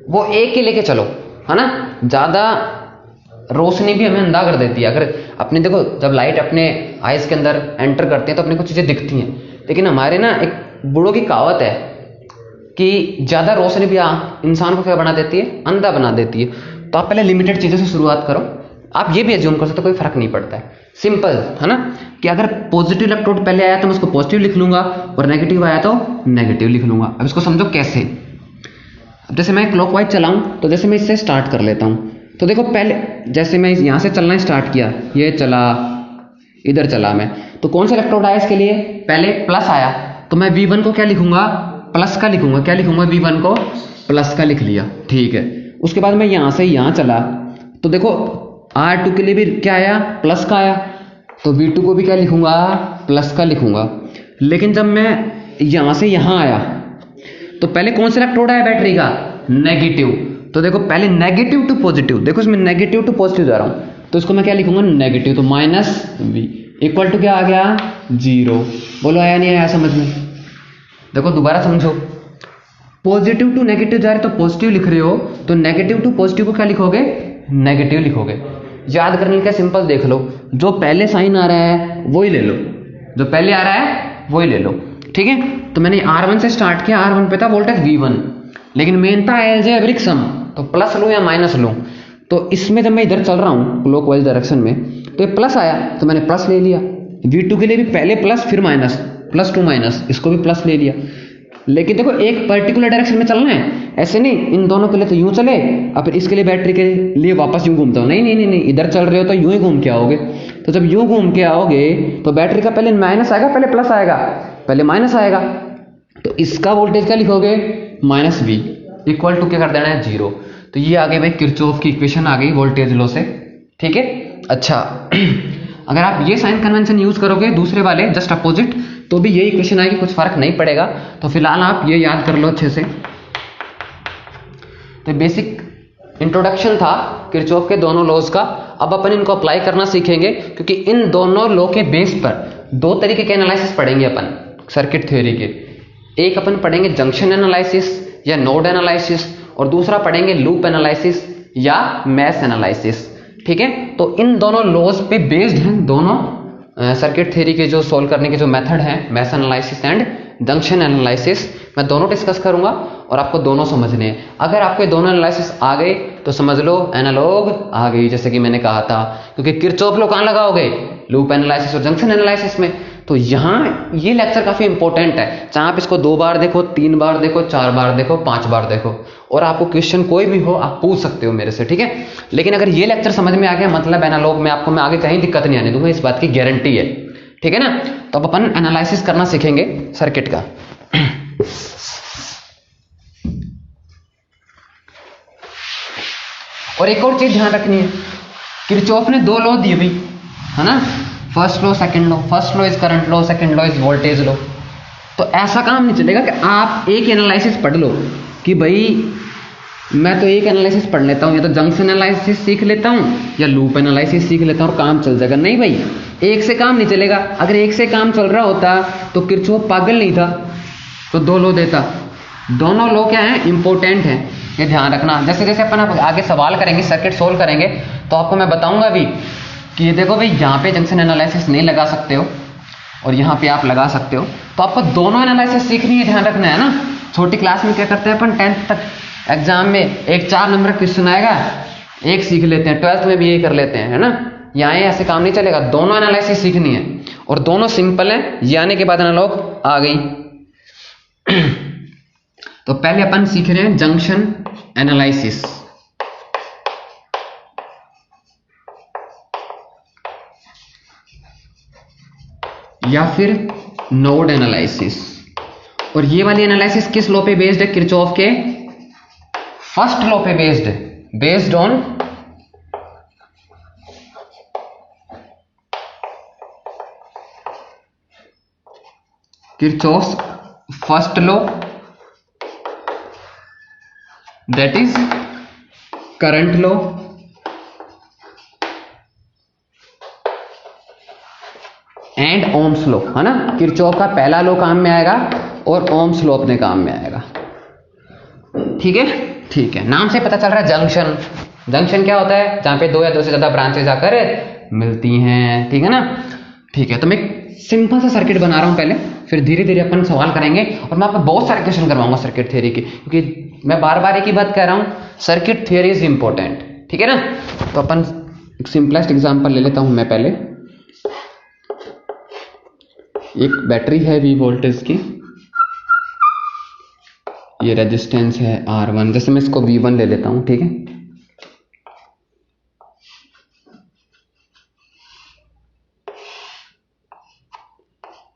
वो एक ही लेके चलो, है ना। ज्यादा रोशनी भी हमें अंधा कर देती है। अगर अपने देखो, जब लाइट अपने आइज के अंदर एंटर करते हैं तो अपने को चीजें दिखती हैं, लेकिन हमारे ना एक बूढ़ों की कहावत है कि ज्यादा रोशनी भी इंसान को क्या बना देती है, अंधा बना देती है। तो आप पहले लिमिटेड चीजों से शुरुआत करो। आप ये भी एज्यूम कर सकते हो, कोई फर्क नहीं पड़ता है, सिंपल है ना, कि अगर पॉजिटिव इलेक्ट्रोड पहले आया तो मैं उसको पॉजिटिव लिख लूंगा, और नेगेटिव आया तो नेगेटिव लिख लूंगा। अब इसको समझो कैसे। अब जैसे मैं क्लॉकवाइज चलाऊं, तो जैसे मैं इससे स्टार्ट कर लेता हूं, तो देखो पहले जैसे मैं यहां से चलना स्टार्ट किया, ये चला, इधर चला मैं, तो कौन सा इलेक्ट्रोड आया इसके लिए, पहले प्लस आया, तो मैं V1 को क्या लिखूंगा, प्लस का लिखूंगा। क्या लिखूंगा, V1 को प्लस का लिख लिया, ठीक है। उसके बाद मैं यहां से यहां चला, तो देखो R2 के लिए भी क्या आया, प्लस का आया, तो V2 को भी क्या लिखूंगा, प्लस का लिखूंगा। लेकिन जब मैं यहां से यहां आया, तो पहले कौन सा इलेक्ट्रोड आया बैटरी का, नेगेटिव। तो देखो पहले नेगेटिव टू पॉजिटिव, देखो इसमें नेगेटिव टू पॉजिटिव जा रहा हूं, तो इसको मैं क्या लिखूंगा, नेगेटिव, तो -V इक्वल टू क्या आ गया, 0। बोलो आया नहीं आया समझ में। देखो दोबारा समझो, पॉजिटिव टू नेगेटिव जा रहे तो पॉजिटिव लिख रहे हो, तो नेगेटिव टू पॉजिटिव को क्या लिखोगे, नेगेटिव लिखोगे। याद करने का सिंपल देख लो, जो पहले साइन आ रहा है वही ले लो, जो पहले आ रहा है वही ले लो, ठीक है। तो मैंने R1 से स्टार्ट किया, R1 पे था वोल्टेज V1, लेकिन मेन था अलजेब्रिक सम, तो प्लस लूं या माइनस लूं। तो इसमें जब मैं इधर चल रहा हूं क्लॉकवाइज डायरेक्शन में, तो ये प्लस आया तो मैंने प्लस ले लिया। V2 के लिए भी पहले प्लस फिर माइनस, प्लस टू माइनस, इसको भी प्लस ले लिया। लेकिन देखो एक पर्टिकुलर डायरेक्शन में चलना है, ऐसे नहीं इन दोनों के लिए तो यूं चले, अब इसके लिए बैटरी के लिए वापस यूं घूमता हूं, नहीं नहीं नहीं नहीं, इधर चल रहे हो तो यूं ही घूम के आओगे। तो जब यूं घूम के आओगे तो बैटरी का पहले माइनस आएगा, पहले प्लस आएगा, पहले माइनस आएगा, तो इसका वोल्टेज क्या लिखोगे, -V इक्वल टू क्या कर देना है, 0। तो ये आ गई भाई किरचॉफ की इक्वेशन आ गई वोल्टेज लॉ से, ठीक है। अच्छा अगर आप ये साइन कन्वेंशन यूज करोगे दूसरे वाले जस्ट अपोजिट, तो भी ये इक्वेशन आएगी, कुछ फर्क नहीं पड़ेगा। तो फिलहाल आप ये याद कर लो अच्छे से। तो बेसिक इंट्रोडक्शन था किरचॉफ के दोनों लॉज का। अब अपन इनको अप्लाई करना सीखेंगे, क्योंकि इन दोनों लॉ के बेस पर दो तरीके के एनालिसिस पढ़ेंगे अपन सर्किट थ्योरी के। एक अपन पढ़ेंगे जंक्शन एनालिसिस या नोड एनालिसिस, और दूसरा पढ़ेंगे लूप एनालिसिस या मैश एनालिसिस, ठीक है। तो इन दोनों लॉज पे बेस्ड हैं दोनों सर्किट थ्योरी के जो सोल्व करने के जो मेथड हैं, mesh analysis and junction analysis. मैं दोनों डिस्कस करूंगा और आपको दोनों समझने हैं। अगर आपको ये दोनों एनालिसिस आ गए तो समझ लो एनालॉग आ गई, जैसे कि मैंने कहा था, क्योंकि किरचॉफ लॉ कहां लगाओगे, लूप एनालिसिस और जंक्शन एनालिसिस में। तो यहाँ ये लेक्चर काफी इंपॉर्टेंट है, चाहे आप इसको 2 बार देखो, 3 बार देखो, 4 बार देखो, 5 बार देखो, और आपको क्वेश्चन कोई भी हो आप पूछ सकते हो मेरे से, ठीक है। लेकिन अगर ये लेक्चर समझ में आ गया, मतलब एनालॉग में आपको मैं आगे कहीं दिक्कत नहीं आने दूंगा, इस बात की गारंटी है, ठीक है ना। तो अब अपन एनालिसिस करना सीखेंगे सर्किट का। और एक और चीज ध्यान रखनी है, किरचॉफ ने 2 लॉ दिए भाई, है ना, first law second law. First law is current law, second law is voltage law. तो ऐसा काम नहीं चलेगा कि आप एक एनालिसिस पढ़ लो कि भाई मैं तो एक एनालिसिस पढ़ लेता हूं, या तो जंक्शन एनालिसिस सीख लेता हूं या लूप एनालिसिस सीख लेता हूं और काम चल जाएगा। नहीं भाई, एक से काम नहीं चलेगा। अगर एक से काम चल रहा होता तो किरचॉफ पागल नहीं था, तो 2 लॉ देता। दोनों लो क्या है, इंपॉर्टेंट है, ये ध्यान रखना। जैसे जैसे अपन आगे सवाल करेंगे, सर्किट सोल्व करेंगे, तो आपको मैं बताऊंगा भी कि ये देखो भाई यहाँ पे जंक्शन एनालिसिस नहीं लगा सकते हो और यहाँ पे आप लगा सकते हो, तो आपको दोनों एनालिसिस सीखनी है, ध्यान रखना है ना। छोटी क्लास में क्या करते हैं अपन, 10th तक एग्जाम में एक 4 नंबर क्वेश्चन आएगा, एक सीख लेते हैं, 12th में भी यही कर लेते हैं, है ना। यहाँ ऐसे काम नहीं चलेगा, दोनों एनालिसिस सीखनी है और दोनों सिंपल है, ये आने के बाद एनालॉग आ गई। तो पहले अपन सीख रहे हैं जंक्शन एनालिसिस, या फिर नोड एनालिसिस। और ये वाली एनालिसिस किस लॉ पे बेस्ड है, किरचॉफ के फर्स्ट लॉ पे बेस्ड है, based on Kirchhoff's first law, that is current law, and Ohm's law, है ना। किरचॉफ का पहला लॉ काम में आएगा और ओम्स लॉ अपने काम में आएगा। ठीक है, ठीक है। नाम से पता चल रहा है जंक्शन, जंक्शन क्या होता है, जहां पे दो या दो से ज्यादा ब्रांचेज आकर मिलती हैं, ठीक है ना। ठीक है, तो मैं सिंपल सा सर्किट बना रहा हूं पहले, फिर धीरे धीरे अपन सवाल करेंगे और मैं आपको बहुत सारे क्वेश्चन करवाऊंगा सर्किट थ्योरी के, क्योंकि मैं बार बार एक ही बात कह रहा हूं, सर्किट थ्योरी इज इंपॉर्टेंट, ठीक है ना। तो अपन एक सिंपलेस्ट एग्जांपल ले लेता हूं मैं पहले। एक बैटरी है V वोल्टेज की, ये रेजिस्टेंस है R1, जैसे मैं इसको V1 ले लेता हूं, ठीक है।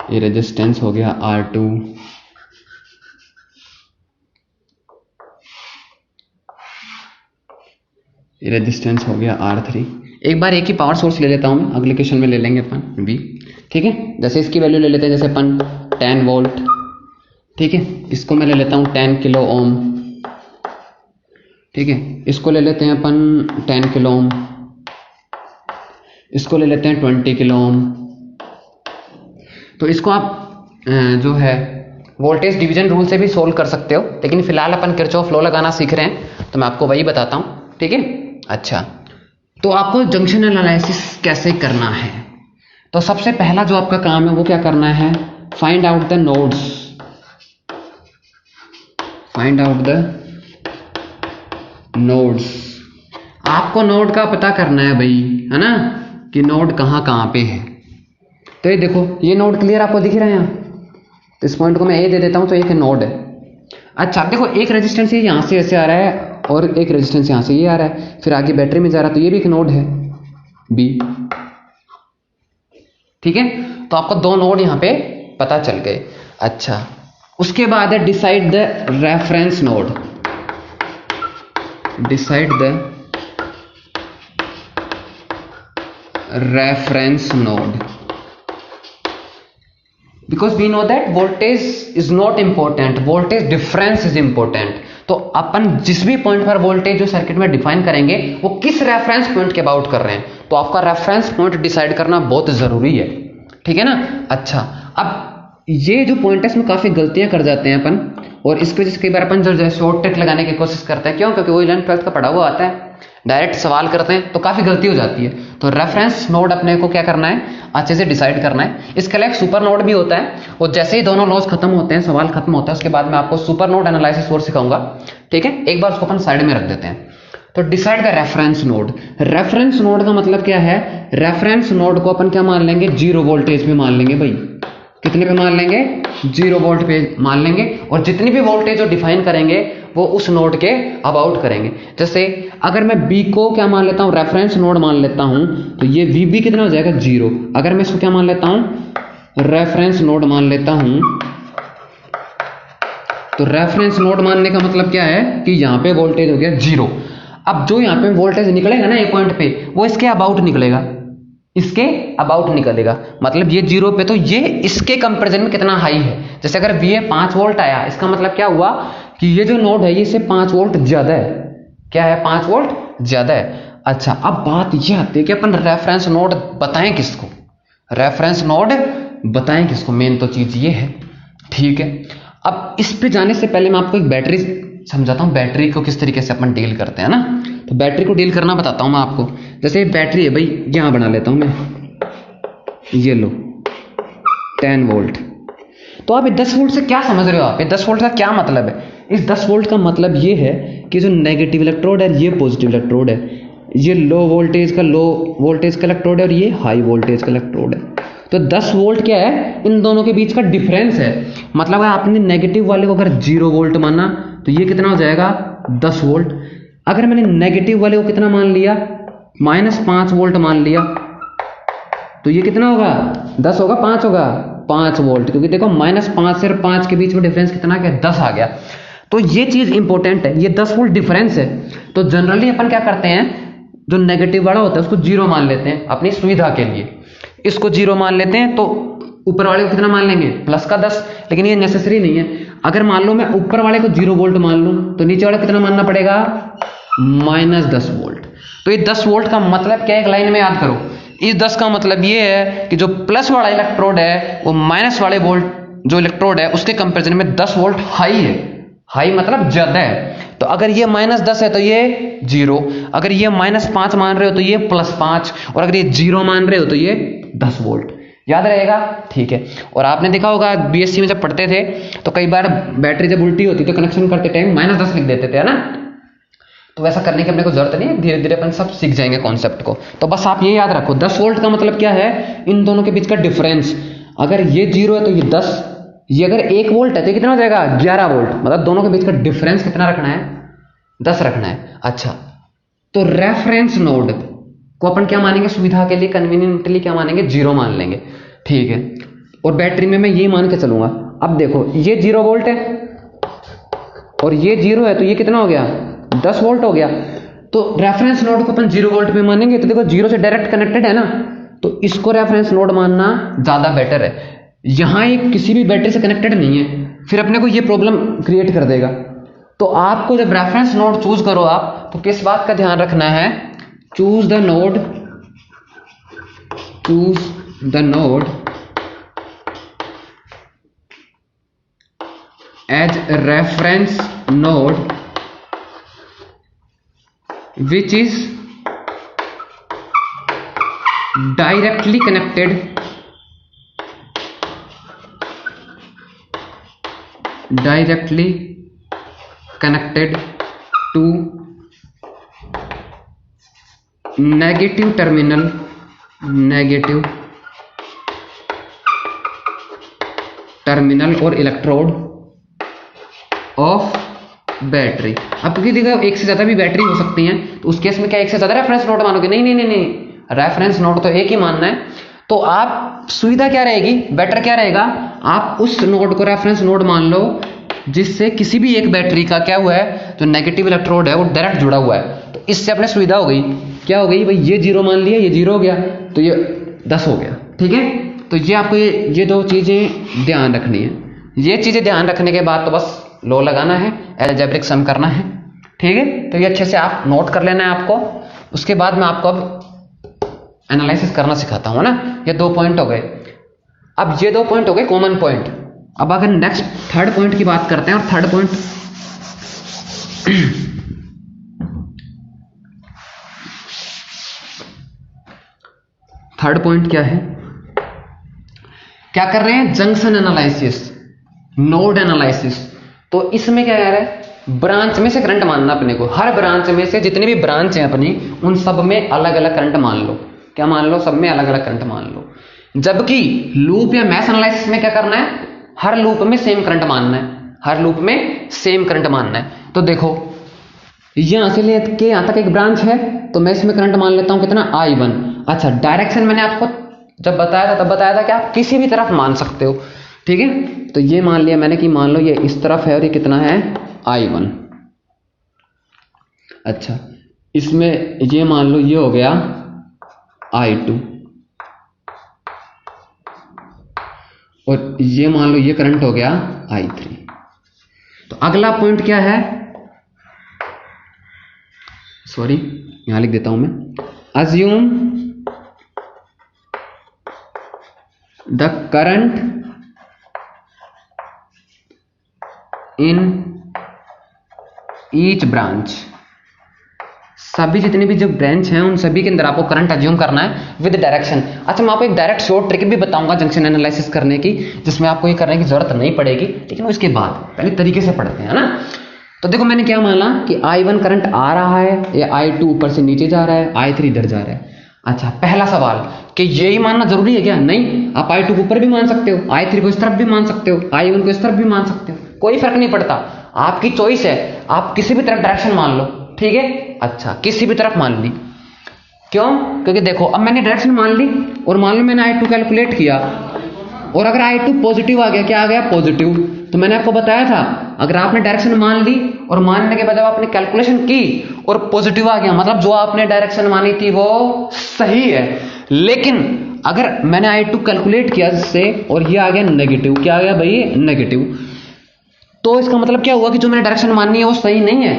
ये रेजिस्टेंस हो गया R2, ये रेजिस्टेंस हो गया R3। एक बार एक ही पावर सोर्स ले लेता हूं मैं, अगले क्वेश्चन में ले लेंगे अपन V, ठीक है। जैसे इसकी वैल्यू ले लेते हैं, जैसे अपन 10 वोल्ट, ठीक है। इसको मैं ले लेता हूं 10 किलो ओम, ठीक है। इसको ले लेते हैं अपन 10 किलो ओम, इसको ले लेते हैं 20 किलो ओम। तो इसको आप जो है वोल्टेज डिवीजन रूल से भी सोल्व कर सकते हो, लेकिन फिलहाल अपन किरचॉफ लॉ लगाना सीख रहे हैं, तो मैं आपको वही बताता हूं, ठीक है। अच्छा, तो आपको जंक्शन एनालिसिस कैसे करना है, तो सबसे पहला जो आपका काम है वो क्या करना है, find out the nodes, find out the nodes. आपको नोड का पता करना है भाई, है ना, कि नोड कहां कहां पे है। तो ये देखो, ये नोड क्लियर आपको दिख रहा है यहाँ, तो इस पॉइंट को मैं ए दे देता हूं, तो एक नोड है। अच्छा देखो, एक रेजिस्टेंस ये यहां से ऐसे आ रहा है और एक रेजिस्टेंस यहां से ये आ रहा है, फिर आगे बैटरी में जा रहा है, तो ये भी एक नोड है बी, ठीक है। तो आपको दो नोड यहां पे पता चल गए। अच्छा, उसके बाद है decide the reference node, decide the reference node, because we know that voltage is not important, voltage difference is important। तो अपन जिस भी पॉइंट पर वोल्टेज जो सर्किट में डिफाइन करेंगे वो किस रेफरेंस पॉइंट के अबाउट कर रहे हैं, तो आपका रेफरेंस पॉइंट डिसाइड करना बहुत जरूरी है, ठीक है ना। अच्छा, अब ये जो पॉइंट है इसमें काफी गलतियां कर जाते हैं अपन, और इसकी वजह से कई बार अपन जो शॉर्ट ट्रिक लगाने की कोशिश करते हैं, क्यों, क्योंकि वो 11th 12th का पढ़ा हुआ आता है, डायरेक्ट सवाल करते हैं तो काफी गलती हो जाती है। तो रेफरेंस नोड अपने को क्या करना है, अच्छे से डिसाइड करना है। इसके लिए एक सुपर नोड भी होता है, और जैसे ही दोनों लॉज खत्म होते हैं, सवाल खत्म होता है, उसके बाद मैं आपको सुपर नोड एनालिसिस और सिखाऊंगा, ठीक है। एक बार उसको अपन साइड में रख देते हैं। तो decide the reference node, reference node का मतलब क्या है, रेफरेंस नोड को अपन क्या मान लेंगे, 0 वोल्टेज पे मान लेंगे भाई। कितने पे मान लेंगे, 0 वोल्ट पे मान लेंगे, और जितनी भी वोल्टेज जो डिफाइन करेंगे वो उस नोड के अबाउट करेंगे। जैसे अगर मैं बी को क्या मान लेता हूं, रेफरेंस नोड मान लेता हूं, तो ये वी बी कितना हो जाएगा, 0। अगर मैं इसको क्या मान लेता हूं, रेफरेंस नोड मान लेता हूं, तो रेफरेंस नोड मानने का मतलब क्या है कि यहां पे वोल्टेज हो गया 0। अब जो यहां पे वोल्टेज निकलेगा ना एक पॉइंट पे, वो इसके अबाउट निकलेगा, इसके अबाउट निकलेगा। मतलब ये 0 पे, तो ये इसके कंपैरिजन में कितना हाई है। जैसे अगर वी 5 वोल्ट आया, इसका मतलब क्या हुआ कि ये जो नोड है ये इससे 5 वोल्ट ज्यादा है, क्या है, 5 वोल्ट ज्यादा है। अच्छा, अब बात ये आती है कि अपन रेफरेंस नोड बताएं किसको, रेफरेंस नोड बताएं किसको, मेन तो चीज ये है, ठीक है। अब इस पे जाने से पहले मैं आपको एक बैटरी समझाता हूँ, बैटरी को किस तरीके से अपन डील करते हैं ना। तो बैटरी को डील करना बताता हूँ मैं आपको। जैसे बैटरी है भाई, यहाँ बना लेता हूँ मैं, ये लो 10 वोल्ट। तो आप ये 10 वोल्ट से क्या समझ रहे हो? आप ये 10 वोल्ट का क्या मतलब है? इस 10 वोल्ट का मतलब ये है कि जो नेगेटिव इलेक्ट्रोड है ये पॉजिटिव इलेक्ट्रोड है, ये लो वोल्टेज का इलेक्ट्रोड है और ये हाई वोल्टेज का इलेक्ट्रोड है। तो 10 वोल्ट क्या है? इन दोनों के बीच का डिफरेंस है। मतलब आपने नेगेटिव वाले को अगर 0 वोल्ट माना तो ये कितना हो जाएगा? 10 वोल्ट। अगर मैंने नेगेटिव वाले को कितना मान लिया? -5 वोल्ट मान लिया, तो ये कितना होगा? 10 होगा 5 होगा? 5 वोल्ट, क्योंकि देखो -5 से 5 के बीच में डिफरेंस कितना गया? 10 आ गया। तो ये चीज इंपॉर्टेंट है, ये 10 वोल्ट डिफरेंस है। तो जनरली अपन क्या करते हैं, जो नेगेटिव वाला होता है उसको 0 मान लेते हैं अपनी सुविधा के लिए, इसको 0 मान लेते हैं। तो ऊपर वाले को कितना मान लेंगे? प्लस का 10। लेकिन ये नेसेसरी नहीं है। अगर मान लो मैं ऊपर वाले को 0 वोल्ट मान लूं तो नीचे वाले को कितना मानना पड़ेगा? -10 वोल्ट। तो ये 10 वोल्ट का मतलब क्या है? एक लाइन में याद करो। इस 10 का मतलब ये है कि जो प्लस वाला इलेक्ट्रोड है वो माइनस वाले वोल्ट जो इलेक्ट्रोड है उसके कंपेरिजन में 10 वोल्ट हाई है। हाई मतलब ज्यादा है। तो अगर ये -10 है तो ये 0, अगर ये -5 मान रहे हो तो ये +5, और अगर ये 0 मान रहे हो तो ये 10 वोल्ट। याद रहेगा? ठीक है। और आपने देखा होगा बीएससी में जब पढ़ते थे तो कई बार बैटरी जब उल्टी होती तो कनेक्शन करते टाइम -10 लिख देते थे, है ना। तो वैसा करने की अपने को जरूरत नहीं है, धीरे धीरे अपन सब सीख जाएंगे कॉन्सेप्ट को। तो बस आप ये याद रखो, 10 वोल्ट का मतलब क्या है? इन दोनों के बीच का डिफरेंस। अगर ये 0 है तो ये 10, ये अगर 1 वोल्ट है तो कितना हो जाएगा? 11 वोल्ट। मतलब दोनों के बीच का डिफरेंस कितना रखना है? 10 रखना है। अच्छा, तो रेफरेंस नोड को अपन क्या मानेंगे? सुविधा के लिए कन्वीनियंटली क्या मानेंगे? 0 मान लेंगे, ठीक है। और बैटरी में मैं ये मान के चलूंगा। अब देखो ये 0 वोल्ट है और ये 0 है, तो ये कितना हो गया? 10 वोल्ट हो गया। तो रेफरेंस नोड को अपन 0 वोल्ट पे मानेंगे तो देखो 0 से डायरेक्ट कनेक्टेड है ना, तो इसको रेफरेंस नोड मानना ज्यादा बेटर है। यहां ये किसी भी बैटरी से कनेक्टेड नहीं है, फिर अपने को ये प्रॉब्लम क्रिएट कर देगा। तो आपको जब रेफरेंस नोड चूज करो आप, तो किस बात का ध्यान रखना है? Choose the node as reference node which is directly connected to negative terminal or electrode of battery. अब क्योंकि देखो एक से ज्यादा भी बैटरी हो सकती हैं, तो उस केस में क्या एक से ज्यादा रेफरेंस नोड मानोगे? नहीं, रेफरेंस नोड तो एक ही मानना है। तो आप सुविधा क्या रहेगी, बेटर क्या रहेगा? आप उस नोड को रेफरेंस नोड मान लो जिससे किसी भी एक बैटरी का क्या हुआ है, जो नेगेटिव इलेक्ट्रोड है वो डायरेक्ट जुड़ा हुआ है। तो इससे अपने सुविधा हो गई। क्या हो गई भाई? ये 0 मान लिया, ये 0 हो गया तो ये 10 हो गया, ठीक है। तो ये आपको ये 2 चीजें ध्यान रखनी है। ये चीजें ध्यान रखने के बाद तो बस लो लगाना है, अलजेब्रिक सम करना है, ठीक है। तो ये अच्छे से आप नोट कर लेना है आपको। उसके बाद मैं आपको अब एनालिसिस करना सिखाता हूं ना। ये 2 पॉइंट हो गए। अब ये 2 पॉइंट हो गए कॉमन पॉइंट। अब अगर नेक्स्ट थर्ड पॉइंट की बात करते हैं, और थर्ड पॉइंट क्या है? क्या कर रहे हैं? Junction analysis, node analysis. तो इसमें क्या कह रहा है? ब्रांच में से करंट मानना अपने को। हर ब्रांच में से जितनी भी ब्रांच है अपनी, उन सब में अलग अलग करंट मान लो। क्या मान लो? सब में अलग अलग करंट मान लो। जबकि लूप या मैश एनालिसिस में क्या करना है? हर लूप में सेम करंट मानना है। हर लूप में सेम करंट मानना है। तो देखो यहां से लेके यहां तक एक ब्रांच है, तो मैं इसमें करंट मान लेता हूं कितना? I1। अच्छा, डायरेक्शन मैंने आपको जब बताया था तब बताया था कि आप किसी भी तरफ मान सकते हो, ठीक है। तो ये मान लिया मैंने कि मान लो ये इस तरफ है और ये कितना है? I1। अच्छा, इसमें ये मान लो ये हो गया I2, और ये मान लो ये करंट हो गया I3। तो अगला पॉइंट क्या है? सॉरी, यहां लिख देता हूं मैं। Assume the current in each branch, सभी जितनी भी जो ब्रांच हैं उन सभी के अंदर आपको करंट अज्यूम करना है विद डायरेक्शन। अच्छा, मैं आपको एक डायरेक्ट शॉर्ट ट्रिक भी बताऊंगा जंक्शन एनालिसिस करने की, जिसमें आपको ये करने की जरूरत नहीं पड़ेगी, लेकिन उसके बाद पहले तरीके से पढ़ते हैं ना। तो देखो मैंने क्या माना कि I1 करंट आ रहा है या I2 ऊपर से नीचे जा रहा है, I3 इधर जा रहा है। अच्छा, पहला सवाल कि यही मानना जरूरी है क्या? नहीं, आप I2 को ऊपर भी मान सकते हो, I3 को इस तरफ भी मान सकते हो, I1 को इस तरफ भी मान सकते हो, कोई फर्क नहीं पड़ता, आपकी चॉइस है, आप किसी भी तरफ डायरेक्शन मान लो, ठीक है। अच्छा, किसी भी तरफ मान ली, क्यों? क्योंकि देखो अब मैंने डायरेक्शन मान ली और मान लो मैंने I2 कैलकुलेट किया और अगर I2 पॉजिटिव आ गया, क्या आ गया? पॉजिटिव। तो मैंने आपको बताया था अगर आपने डायरेक्शन मान ली और मानने के बाद जब आपने कैलकुलेशन की और पॉजिटिव आ गया, मतलब जो आपने डायरेक्शन मानी थी वो सही है। लेकिन अगर मैंने I2 कैलकुलेट किया इससे और ये आ गया नेगेटिव, क्या आ गया भाई? नेगेटिव, तो इसका मतलब क्या हुआ कि जो मैंने डायरेक्शन मानी है वो सही नहीं है।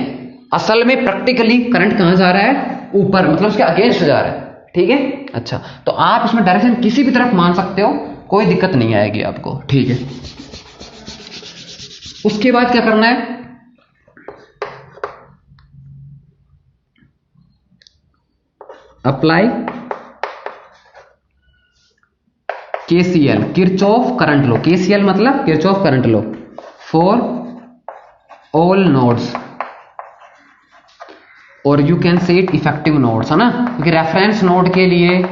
असल में प्रैक्टिकली करंट कहां जा रहा है? ऊपर, मतलब उसके अगेंस्ट जा रहा है, ठीक है। अच्छा, तो आप इसमें डायरेक्शन किसी भी तरफ मान सकते हो, कोई दिक्कत नहीं आएगी आपको, ठीक है। उसके बाद क्या करना है? Apply KCL, Kirchhoff current law. KCL मतलब Kirchhoff current law for all nodes, और you can say it effective nodes, है ना, क्योंकि रेफरेंस नोड के लिए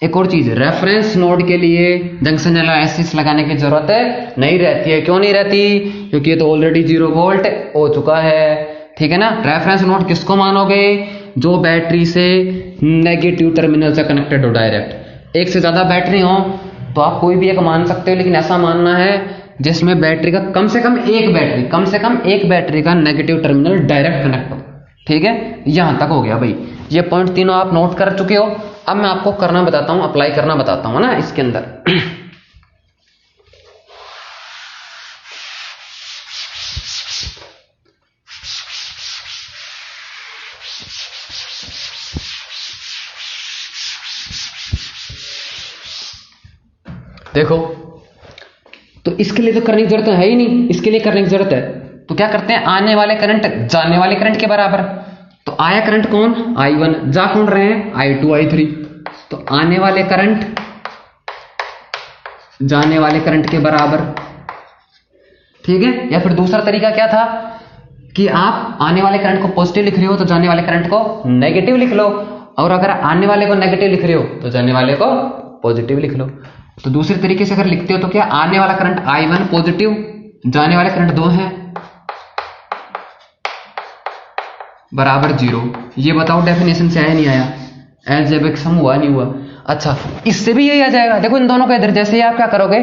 एक और चीज, रेफरेंस नोड के लिए जंक्शन एनालिसिस लगाने की जरूरत नहीं रहती है। क्यों नहीं रहती? क्योंकि ये तो ऑलरेडी 0 वोल्ट हो चुका है, ठीक है ना। रेफरेंस नोड किसको मानोगे? जो बैटरी से नेगेटिव टर्मिनल से कनेक्टेड हो डायरेक्ट। एक से ज्यादा बैटरी हो तो आप कोई भी एक मान सकते हो, लेकिन ऐसा मानना है जिसमें बैटरी का कम से कम एक बैटरी का नेगेटिव टर्मिनल डायरेक्ट कनेक्ट हो, ठीक है। यहां तक हो गया भाई, ये पॉइंट तीनों आप नोट कर चुके हो। अब मैं आपको करना बताता हूं, अप्लाई करना बताता हूं ना इसके अंदर। देखो, तो इसके लिए तो करने की जरूरत है ही नहीं, इसके लिए करने की जरूरत है तो क्या करते हैं? आने वाले करंट जाने वाले करंट के बराबर। तो आया करंट कौन? I1, जा कौन रहे हैं? I2 I3। तो आने वाले करंट जाने वाले करंट के बराबर, ठीक है। या फिर दूसरा तरीका क्या था कि आप आने वाले करंट को पॉजिटिव लिख रहे हो तो जाने वाले करंट को नेगेटिव लिख लो, और अगर आने वाले को नेगेटिव लिख रहे हो तो जाने वाले को पॉजिटिव लिख लो। तो दूसरे तरीके से अगर लिखते हो तो क्या? आने वाला करंट I1 पॉजिटिव, जाने वाले करंट 2 है, बराबर 0। ये बताओ डेफिनेशन से आया नहीं आया? अलजेब्रिक सम हुआ नहीं हुआ? अच्छा, इससे भी यही आ जाएगा। देखो इन दोनों का इधर जैसे ही आप क्या करोगे,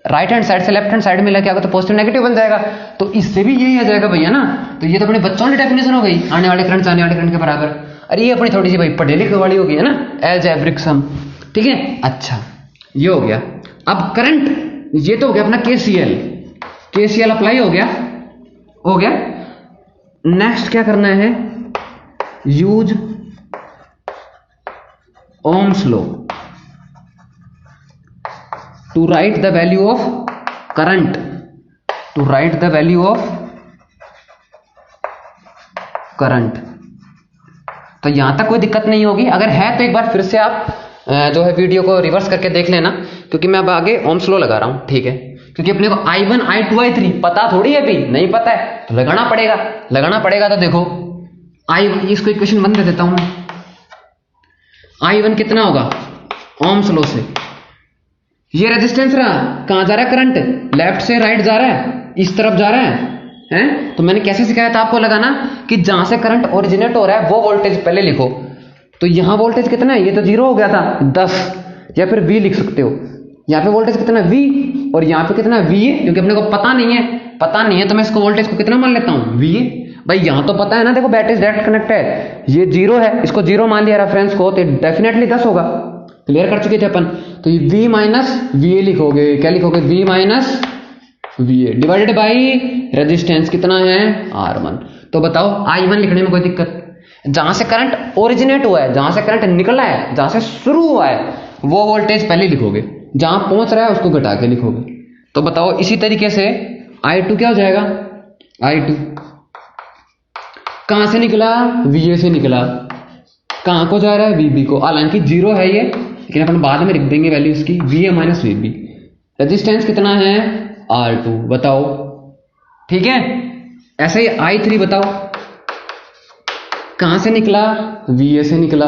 राइट हैंड साइड से लेफ्ट हैंड साइड में लेके आओगे तो पॉजिटिव नेगेटिव बन जाएगा, तो इससे भी यही आ जाएगा भैया ना। तो ये तो अपने बच्चों की डेफिनेशन हो गई, आने वाले करंट जाने वाले करंट के बराबर। अरे ये अपनी थोड़ी सी भाई पढ़े लिखे वाली हो गई है ना, अलजेब्रिक सम, ठीक है। अच्छा, ये हो गया। अब करंट, ये तो हो गया अपना केसीएल अप्लाई हो गया। नेक्स्ट क्या करना है? Use Ohm's law to write the value of current, तो यहां तक कोई दिक्कत नहीं होगी। अगर है तो एक बार फिर से आप जो है वीडियो को रिवर्स करके देख लेना, क्योंकि मैं अब आगे ओम्स लॉ लगा रहा हूं, ठीक है। क्योंकि अपने को I1 I2 I3 पता थोड़ी है, अभी नहीं पता है तो लगाना पड़ेगा। तो देखो I1, इसको इक्वेशन बंद कर देता हूं। I1 कितना होगा ओम्स लॉ से? ये रेजिस्टेंस रहा, कहां जा रहा है करंट? लेफ्ट से राइट जा रहा है, इस तरफ जा रहा है। तो मैंने कैसे सिखाया था आपको लगाना कि जहां से करंट ओरिजिनेट हो रहा है वो वोल्टेज पहले लिखो। तो यहां वोल्टेज कितना है? ये तो 0 हो गया था, 10, या फिर V लिख सकते हो। यहाँ पे वोल्टेज कितना है? V, और यहाँ पे कितना है? VA, क्योंकि अपने को पता नहीं है तो मैं इसको वोल्टेज को कितना मान लेता हूँ? VA। भाई यहाँ तो पता है ना, देखो बैटरी डायरेक्ट कनेक्ट है, ये 0 है, इसको 0 मान लिया रेफरेंस को, तो डेफिनेटली 10 होगा। क्लियर कर चुके थे अपन। तो ये V माइनस VA लिखोगे, क्या लिखोगे? V minus VA divided by resistance कितना है? R1। तो बताओ I1 लिखने में कोई दिक्कत? जहां से करंट ओरिजिनेट हुआ है, जहां से करंट निकला है, जहां से शुरू हुआ है, वो वोल्टेज पहले लिखोगे, जहां पहुंच रहा है उसको घटा के लिखोगे। तो बताओ इसी तरीके से I2 क्या हो जाएगा, I2 कहां से निकला, VA से निकला, कहां को जा रहा है, VB को। हालांकि 0 है ये, लेकिन अपन बाद में लिख देंगे वैल्यू इसकी, VA माइनस VB। रेजिस्टेंस कितना है, R2, बताओ, ठीक है। ऐसे ही I3 बताओ, कहां से निकला, VA से निकला,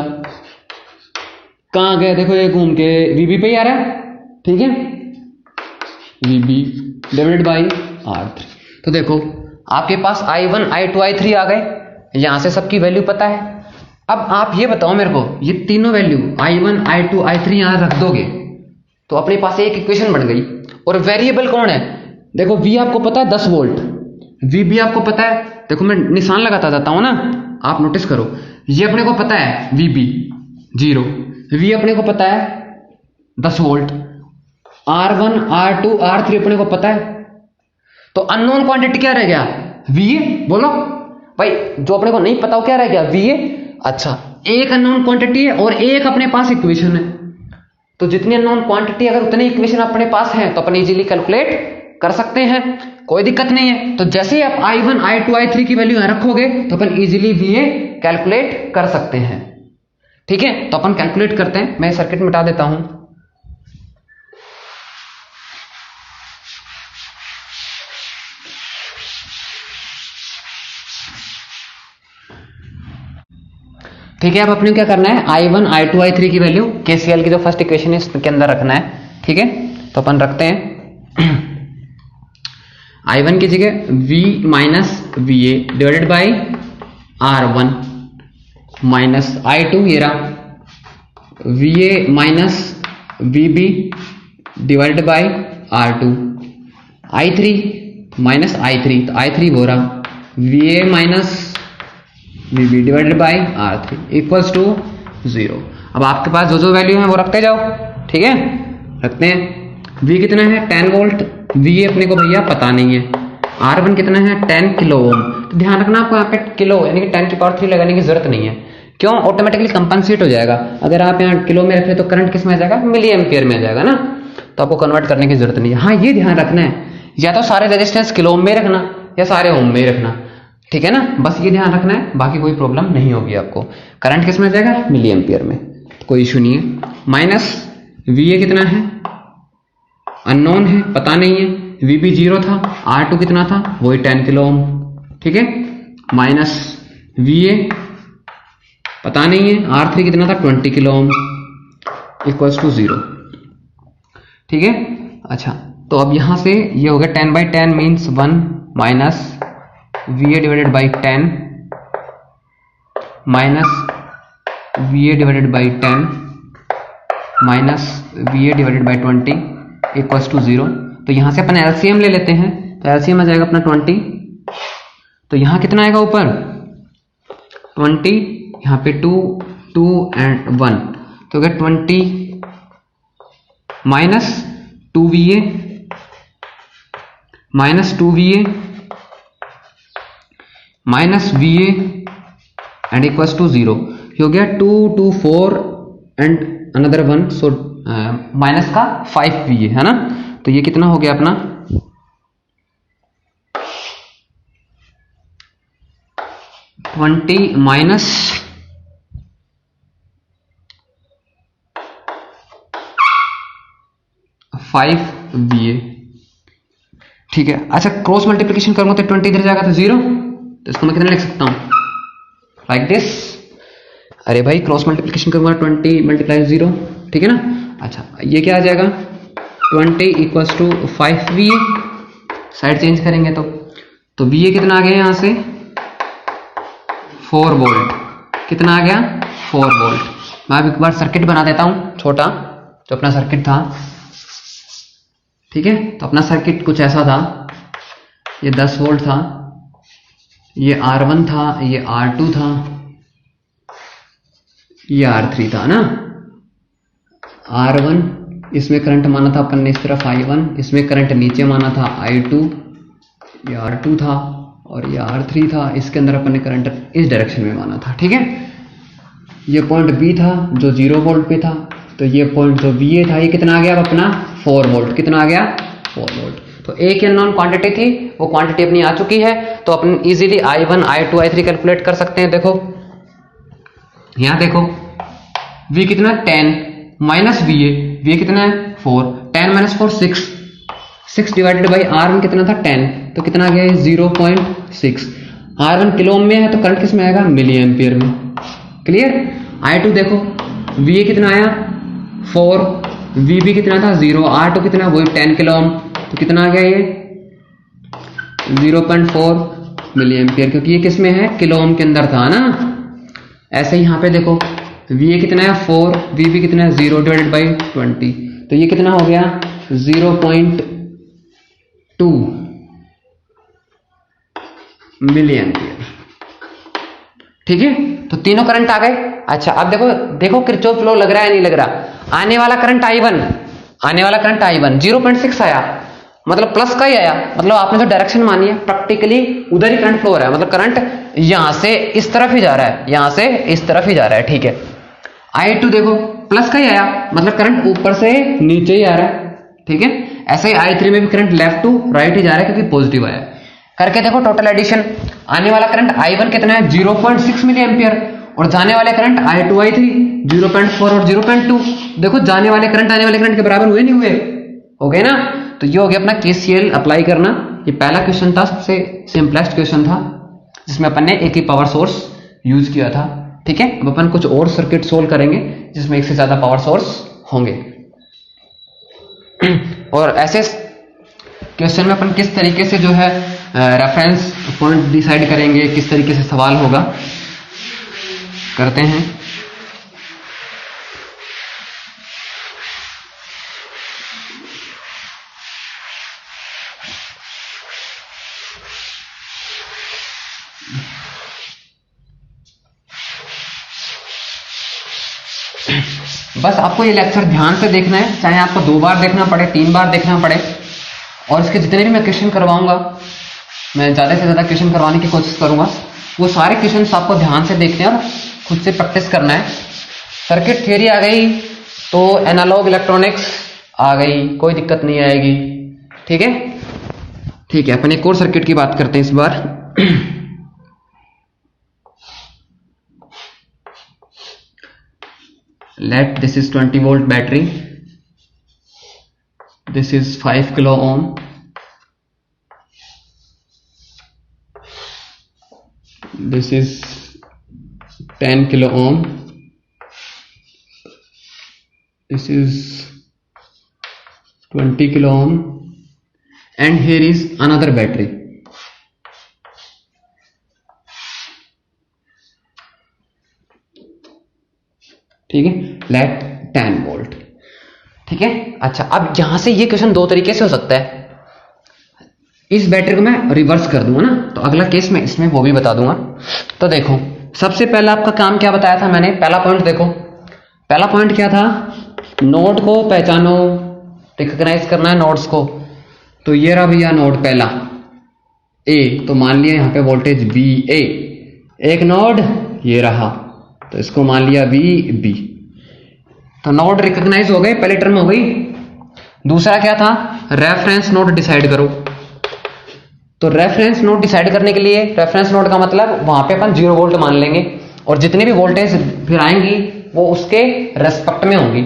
कहां गया, देखो ये घूम के VB पे ही आ रहा है, ठीक है, VB डिवाइडेड बाई R3। तो देखो आपके पास I1, I2, I3 आ गए, यहां से सबकी वैल्यू पता है। अब आप ये बताओ मेरे को, ये तीनों वैल्यू I1, I2, I3 यहां रख दोगे तो अपने पास एक इक्वेशन बन गई। और वेरिएबल कौन है, देखो V आपको पता है 10 वोल्ट, VB आपको पता है, देखो मैं निशान लगाता जाता हूं ना, आप नोटिस करो, ये अपने को पता है VB 0, V अपने को पता है 10 वोल्ट, R1, R2, R3 अपने को पता है। तो अननोन क्वांटिटी क्या रह गया, VA, बोलो भाई, जो अपने को नहीं पता वो क्या रह गया, VA। अच्छा, एक अननोन क्वांटिटी है और एक अपने पास इक्वेशन है, तो जितनी अननोन क्वांटिटी अगर उतनी इक्वेशन अपने पास है तो अपन इजीली कैलकुलेट कर सकते हैं, कोई दिक्कत नहीं है। तो जैसे ही आप I1, I2, I3 की वैल्यू यहां रखोगे तो अपन इजीली VA कैलकुलेट कर सकते हैं, ठीक है। तो अपन कैलकुलेट करते हैं, मैं सर्किट मिटा देता हूं। ठीक है, अब अपने क्या करना है, I1, I2, I3 की वैल्यू KCL की जो फर्स्ट इक्वेशन है इसके अंदर रखना है, ठीक है। तो अपन रखते हैं I1 की जगह V minus VA divided by R1 minus I2, ये रहा VA minus VB divided by R2, I3 minus I3, तो I3 वो रहा VA minus VB divided by R3 equals to 0। अब आपके पास जो जो वैल्यू है वो रखते जाओ, ठीक है, रखते हैं। V कितना है 10 वोल्ट, VA अपने को भैया पता नहीं है, R1 कितना है 10 किलो ओम। तो ध्यान रखना आपको यहाँ पे किलो यानी कि 10 की पावर 3 लगाने की जरूरत नहीं है, क्यों, ऑटोमेटिकली कंपनसेट हो जाएगा। अगर आप यहाँ किलो में रखें तो करंट किस में आ जाएगा, मिली एम्पियर में आ जाएगा ना, तो आपको कन्वर्ट करने की जरूरत नहीं है। हाँ, ये ध्यान रखना है, या तो सारे रेजिस्टेंस किलो ओम में रखना या सारे ओम में रखना, ठीक है ना, बस ये ध्यान रखना है, बाकी कोई प्रॉब्लम नहीं होगी आपको। करंट किस में जाएगा, मिली एम्पियर में, तो कोई इशू नहीं है। माइनस VA कितना है, अननोन है, पता नहीं है, VB 0 था, R2 कितना था, वही 10 किलो ओम, ठीक है, माइनस VA पता नहीं है, R3 कितना था 20 किलो ओम इक्वल्स टू 0, ठीक है। अच्छा, तो अब यहां से ये हो गया 10/10 means 1 minus VA divided by 10 minus VA divided by 10 minus VA divided by 20 equals to 0। तो यहां से अपन LCM ले लेते हैं, तो LCM आ जाएगा अपना 20, तो यहां कितना आएगा ऊपर 20, यहां पे 2, 2 एंड 1, तो क्या 20 minus 2VA minus 2VA minus VA and equals to 0, हो गया 2, 2, 4 एंड अनदर 1, सो माइनस का 5VA है ना। तो ये कितना हो गया अपना 20 माइनस 5VA, ठीक है। अच्छा, क्रॉस मल्टीप्लिकेशन करूंगा तो 20 इधर जाएगा तो 0, तो इसको मैं कितना लिख सकता हूं, लाइक दिस। अरे भाई, क्रॉस मल्टीप्लिकेशन करूंगा 20 मल्टीप्लाई 0, ठीक है ना। अच्छा, ये क्या आ जाएगा 20 equals to 5VA, side change करेंगे तो VA कितना आ गया यहां से 4 वोल्ट, कितना आ गया 4 वोल्ट। मैं अब एक बार सर्किट बना देता हूं छोटा, जो अपना सर्किट था, ठीक है। तो अपना सर्किट कुछ ऐसा था, ये 10 वोल्ट था, ये R1 था, ये R2 था, ये R3 था ना। R1 इसमें करंट माना था अपन ने इस तरफ I1, इसमें करंट नीचे माना था I2, ये R2 था और ये R3 था, इसके अंदर अपन ने करंट इस डायरेक्शन में माना था, ठीक है। ये पॉइंट B था जो 0 वोल्ट पे था, तो ये पॉइंट जो VA था ये कितना आ गया अब अपना 4 वोल्ट, कितना आ गया 4 वोल्ट। तो एक ही अननोन क्वांटिटी थी, वो क्वांटिटी अपनी आ चुकी है, तो अपन easily I1, I2, I3 calculate कर सकते हैं। देखो यहां देखो V कितना 10 माइनस VA कितना है 4, 10 माइनस 4 6 डिवाइडेड बाई R1 कितना था 10, तो कितना आ गया 0.6। R1 किलो ओम में है तो करंट किस में आएगा मिली एम्पियर में। क्लियर। I2 देखो VA कितना आया 4, VB कितना था 0, R2 कितना वही 10 किलो ओम, तो कितना आ गया ये 0.4 मिली एम्पियर, क्योंकि ये किस में है किलो ओम के अंदर था ना। ऐसे ही यहाँ पे देखो VA कितना है 4, VB कितना है 0 डिवाइडेड बाई 20, तो ये कितना हो गया 0.2 मिली एम्पियर। ठीक है, तो तीनों करंट आ गए। अच्छा अब देखो किरचॉफ लॉ लग रहा है नहीं लग रहा। आने वाला करंट I1 0.6 आया, मतलब प्लस का ही आया, मतलब आपने जो डायरेक्शन मानी है प्रैक्टिकली उधर ही करंट फ्लो हो रहा है, मतलब करंट यहां से इस तरफ ही जा रहा है, यहां से इस तरफ ही जा रहा है। ठीक है, I2 देखो प्लस का ही आया, मतलब करंट ऊपर से नीचे ही आ रहा है। ठीक है, ऐसे ही I3 में भी करंट लेफ्ट टू राइट ही जा रहा है क्योंकि पॉजिटिव आया। करके देखो टोटल एडिशन, आने वाला करंट I1 कितना है 0.6 मिली एम्पियर, और जाने वाले करंट I2 I3 0.4 और 0.2। देखो जाने वाले करंट आने वाले करंट के बराबर हुए नहीं हुए, हो गए ना। तो ये हो गया अपना KCL अप्लाई करना। ये पहला क्वेश्चन था, सबसे सिंपलेस्ट क्वेश्चन था, जिसमें अपन ने एक ही पावर सोर्स यूज किया था। ठीक है, अब अपन कुछ और सर्किट सोल्व करेंगे जिसमें एक से ज्यादा पावर सोर्स होंगे। और ऐसे क्वेश्चन में अपन किस तरीके से जो है रेफरेंस पॉइंट डिसाइड करेंगे, किस तरीके से सवाल होगा, करते हैं। बस आपको ये लेक्चर ध्यान से देखना है, चाहे आपको 2 बार देखना पड़े, 3 बार देखना पड़े। और इसके जितने भी मैं क्वेश्चन करवाऊंगा, मैं ज्यादा से ज्यादा क्वेश्चन करवाने की कोशिश करूंगा। वो सारे क्वेश्चंस आपको ध्यान से देखने और खुद से प्रैक्टिस करना है। सर्किट थ्योरी आ गई तो एनालॉग इलेक्ट्रॉनिक्स आ गई, कोई दिक्कत नहीं आएगी। ठीक है, ठीक है, अपन एक और सर्किट की बात करते हैं इस बार। Let this is 20 volt battery, this is 5 kilo ohm, this is 10 kilo ohm, this is 20 kilo ohm, and here is another battery. ठीक है, लेट 10 वोल्ट। ठीक है, अच्छा अब यहां से ये क्वेश्चन 2 तरीके से हो सकता है। इस बैटरी को मैं रिवर्स कर दूंगा ना, तो अगला केस में इसमें वो भी बता दूंगा। तो देखो सबसे पहला आपका काम क्या बताया था मैंने, पहला पॉइंट देखो, पहला पॉइंट क्या था, नोड को पहचानो, रिकॉग्नाइज करना है नोड्स को। तो ये रहा भैया नोड पहला ए, तो मान लिया यहाँ पे वोल्टेज VA। एक नोड ये रहा, तो इसको मान लिया VB। तो नोड रिकॉग्नाइज हो गए, पहले टर्म हो गई। दूसरा क्या था, रेफरेंस नोड डिसाइड करो। तो रेफरेंस नोड डिसाइड करने के लिए, रेफरेंस नोड का मतलब वहां पे अपन 0 वोल्ट मान लेंगे, और जितनी भी वोल्टेज फिर आएंगी वो उसके रेस्पेक्ट में होंगी।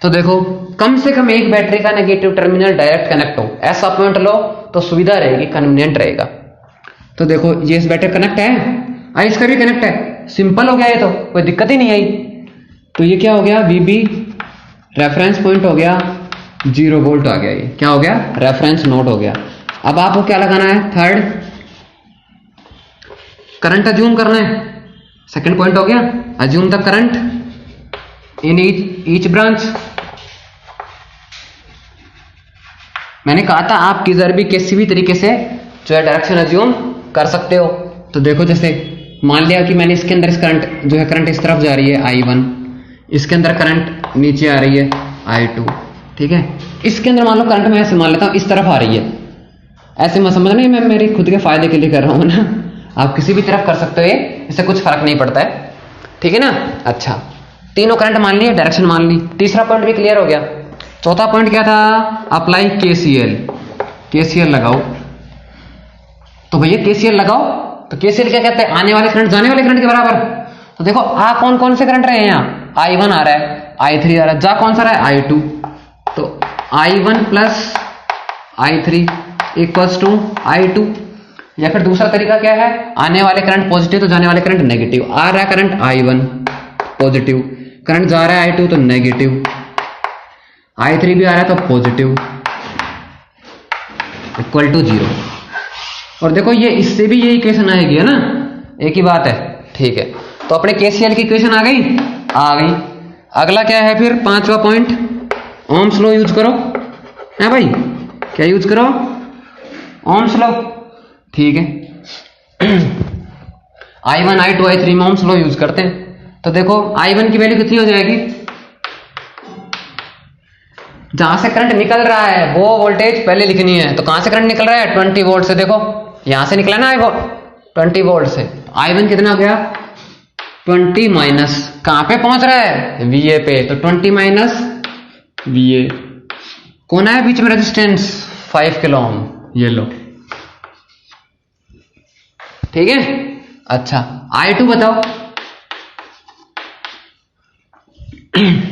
तो देखो कम से कम एक बैटरी का नेगेटिव टर्मिनल डायरेक्ट कनेक्ट हो, ऐसा पॉइंट लो तो सुविधा रहेगी, कन्वीनियंट रहेगा। तो देखो ये इस बैटरी कनेक्ट है, इसका भी कनेक्ट है, सिंपल हो गया, ये तो कोई दिक्कत ही नहीं आई। तो ये क्या हो गया, VB रेफरेंस पॉइंट हो गया, 0 वोल्ट आ गया, ये क्या हो गया, रेफरेंस नोड हो गया। अब आपको क्या लगाना है, थर्ड करंट अज्यूम करना है। सेकंड पॉइंट हो गया, assume the current in each branch. मैंने कहा था आप किधर भी किसी भी तरीके से जो है डायरेक्शन अज्यूम कर सकते हो। तो देखो जैसे मान लिया कि मैंने इसके अंदर इस करंट जो है, करंट इस तरफ जा रही है I1, इसके अंदर करंट नीचे आ रही है I2। ठीक है, इसके अंदर मान लो करंट मैं ऐसे मान लेता हूं इस तरफ आ रही है, ऐसे मैं समझ नहीं, मैं मेरे खुद के फायदे के लिए कर रहा हूं ना, आप किसी भी तरफ कर सकते हो, ये इससे कुछ फर्क नहीं पड़ता है। ठीक है ना। अच्छा तीनों करंट मान लिए, डायरेक्शन मान ली, तीसरा पॉइंट भी क्लियर हो गया। चौथा पॉइंट क्या था, अप्लाई KCL। केसीएल लगाओ। तो भैया केसीएल लगाओ, तो केसीएल क्या कहते हैं, आने वाले करंट जाने वाले करंट के बराबर। तो देखो आ कौन कौन से करंट रहे हैं यहाँ, I1 आ रहा है, I3 आ रहा है, जा कौन सा रहा है, I2। तो I1 plus I3 equals to I2। या फिर दूसरा तरीका क्या है, आने वाले करंट पॉजिटिव तो जाने वाले करंट नेगेटिव। आ रहा है करंट I1 पॉजिटिव, करंट जा रहा है I2 तो नेगेटिव, I3 भी आ रहा है तो पॉजिटिव, इक्वल टू 0। और देखो ये इससे भी ये इक्वेशन आएगी है ना, एक ही बात है, ठीक है। तो अपने केसीएल की इक्वेशन आ गई, आ गई। अगला क्या है फिर, पांचवा पॉइंट, ओम्स लॉ यूज करो, है भाई, क्या यूज करो, ओम्स लॉ, ठीक है। I1 I2 I3 में ओम्स लॉ यूज करते हैं। तो देखो I1 की वैल्यू कितनी हो जाएगी, जहां से करंट निकल रहा है वो वोल्टेज पहले लिखनी है। तो कहां से करंट निकल रहा है, 20 वोल्ट से। देखो यहां से निकला ना 20 वोल्ट से, I1 कितना हो गया 20 माइनस, कहां पे पहुंच रहा है, VA पे, तो 20 माइनस VA। कौन है बीच में रेजिस्टेंस, 5 किलो ओम, ये लो, ठीक है। अच्छा I2 बताओ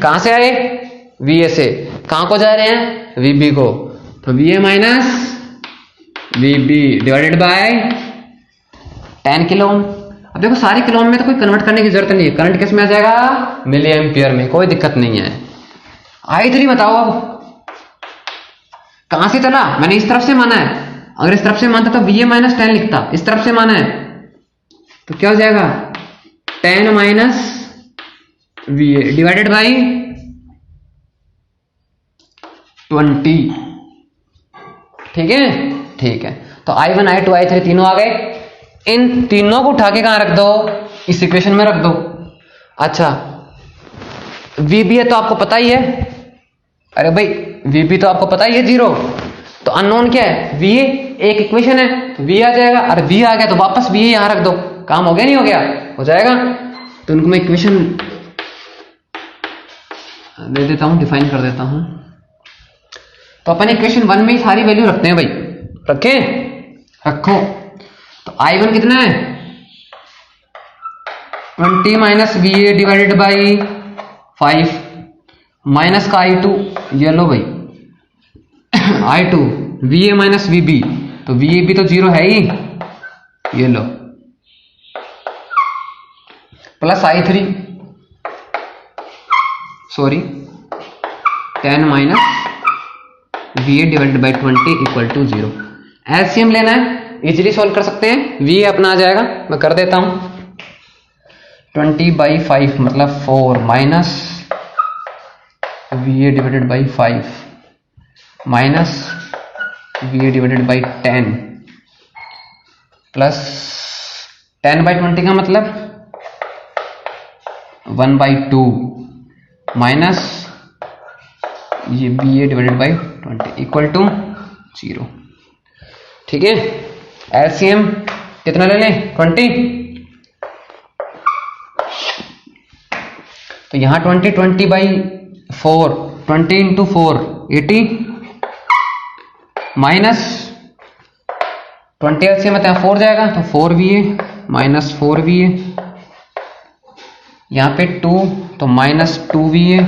कहां से आए, VA से, कहां को जा रहे हैं, VB को। तो VA minus VB divided by 10 kilo ohm. अब देखो सारे किलो ओम में तो कोई कन्वर्ट करने की जरूरत नहीं है, करंट किस में आ जाएगा, मिली एम्पियर में, कोई दिक्कत नहीं है। I3 बताओ अब कहां से चला, मैंने इस तरफ से माना है, अगर इस तरफ से मानता तो VA माइनस 10 लिखता, इस तरफ से माना है तो क्या हो जाएगा 10 माइनस VA डिवाइडेड बाई 20, ठीक है, ठीक है। तो I1 I2 I3 तीनों आ गए, इन तीनों को उठा के कहां रख दो, इस इक्वेशन में रख दो। अच्छा VB है तो आपको पता ही है, अरे भाई VB तो आपको पता ही है 0, तो अननोन क्या है, VA, एक इक्वेशन है तो V आ जाएगा, और V आ गया तो वापस VA यहां रख दो, काम हो गया नहीं हो गया, हो जाएगा। तो उनको मैं इक्वेशन दे देता हूं, डिफाइन कर देता हूं। तो अपन इक्वेशन 1 में ही सारी वैल्यू रखते हैं भाई, रखे, रखो। तो I1 कितना है 20 minus VA divided by 5 minus का I2, ये लो भाई I2 VA माइनस VB, तो VAB तो 0 है ही, ये लो, plus I3 sorry 10 minus VA divided by 20 equal to 0। LCM लेना है, इजीली सॉल्व कर सकते हैं, VA अपना आ जाएगा, मैं कर देता हूं 20/5 मतलब 4 minus VA divided by 5 minus VA divided by 10 plus 10/20 का मतलब 1/2 माइनस ये VA divided by 20 equal to 0, ठीक है। एलसीएम कितना ले लें 20, तो यहां 20/4 20 इंटू 4 80 माइनस 20 एलसीएम में 4 जाएगा तो 4 VA माइनस 4 VA, यहां पे 2 तो माइनस 2 VA,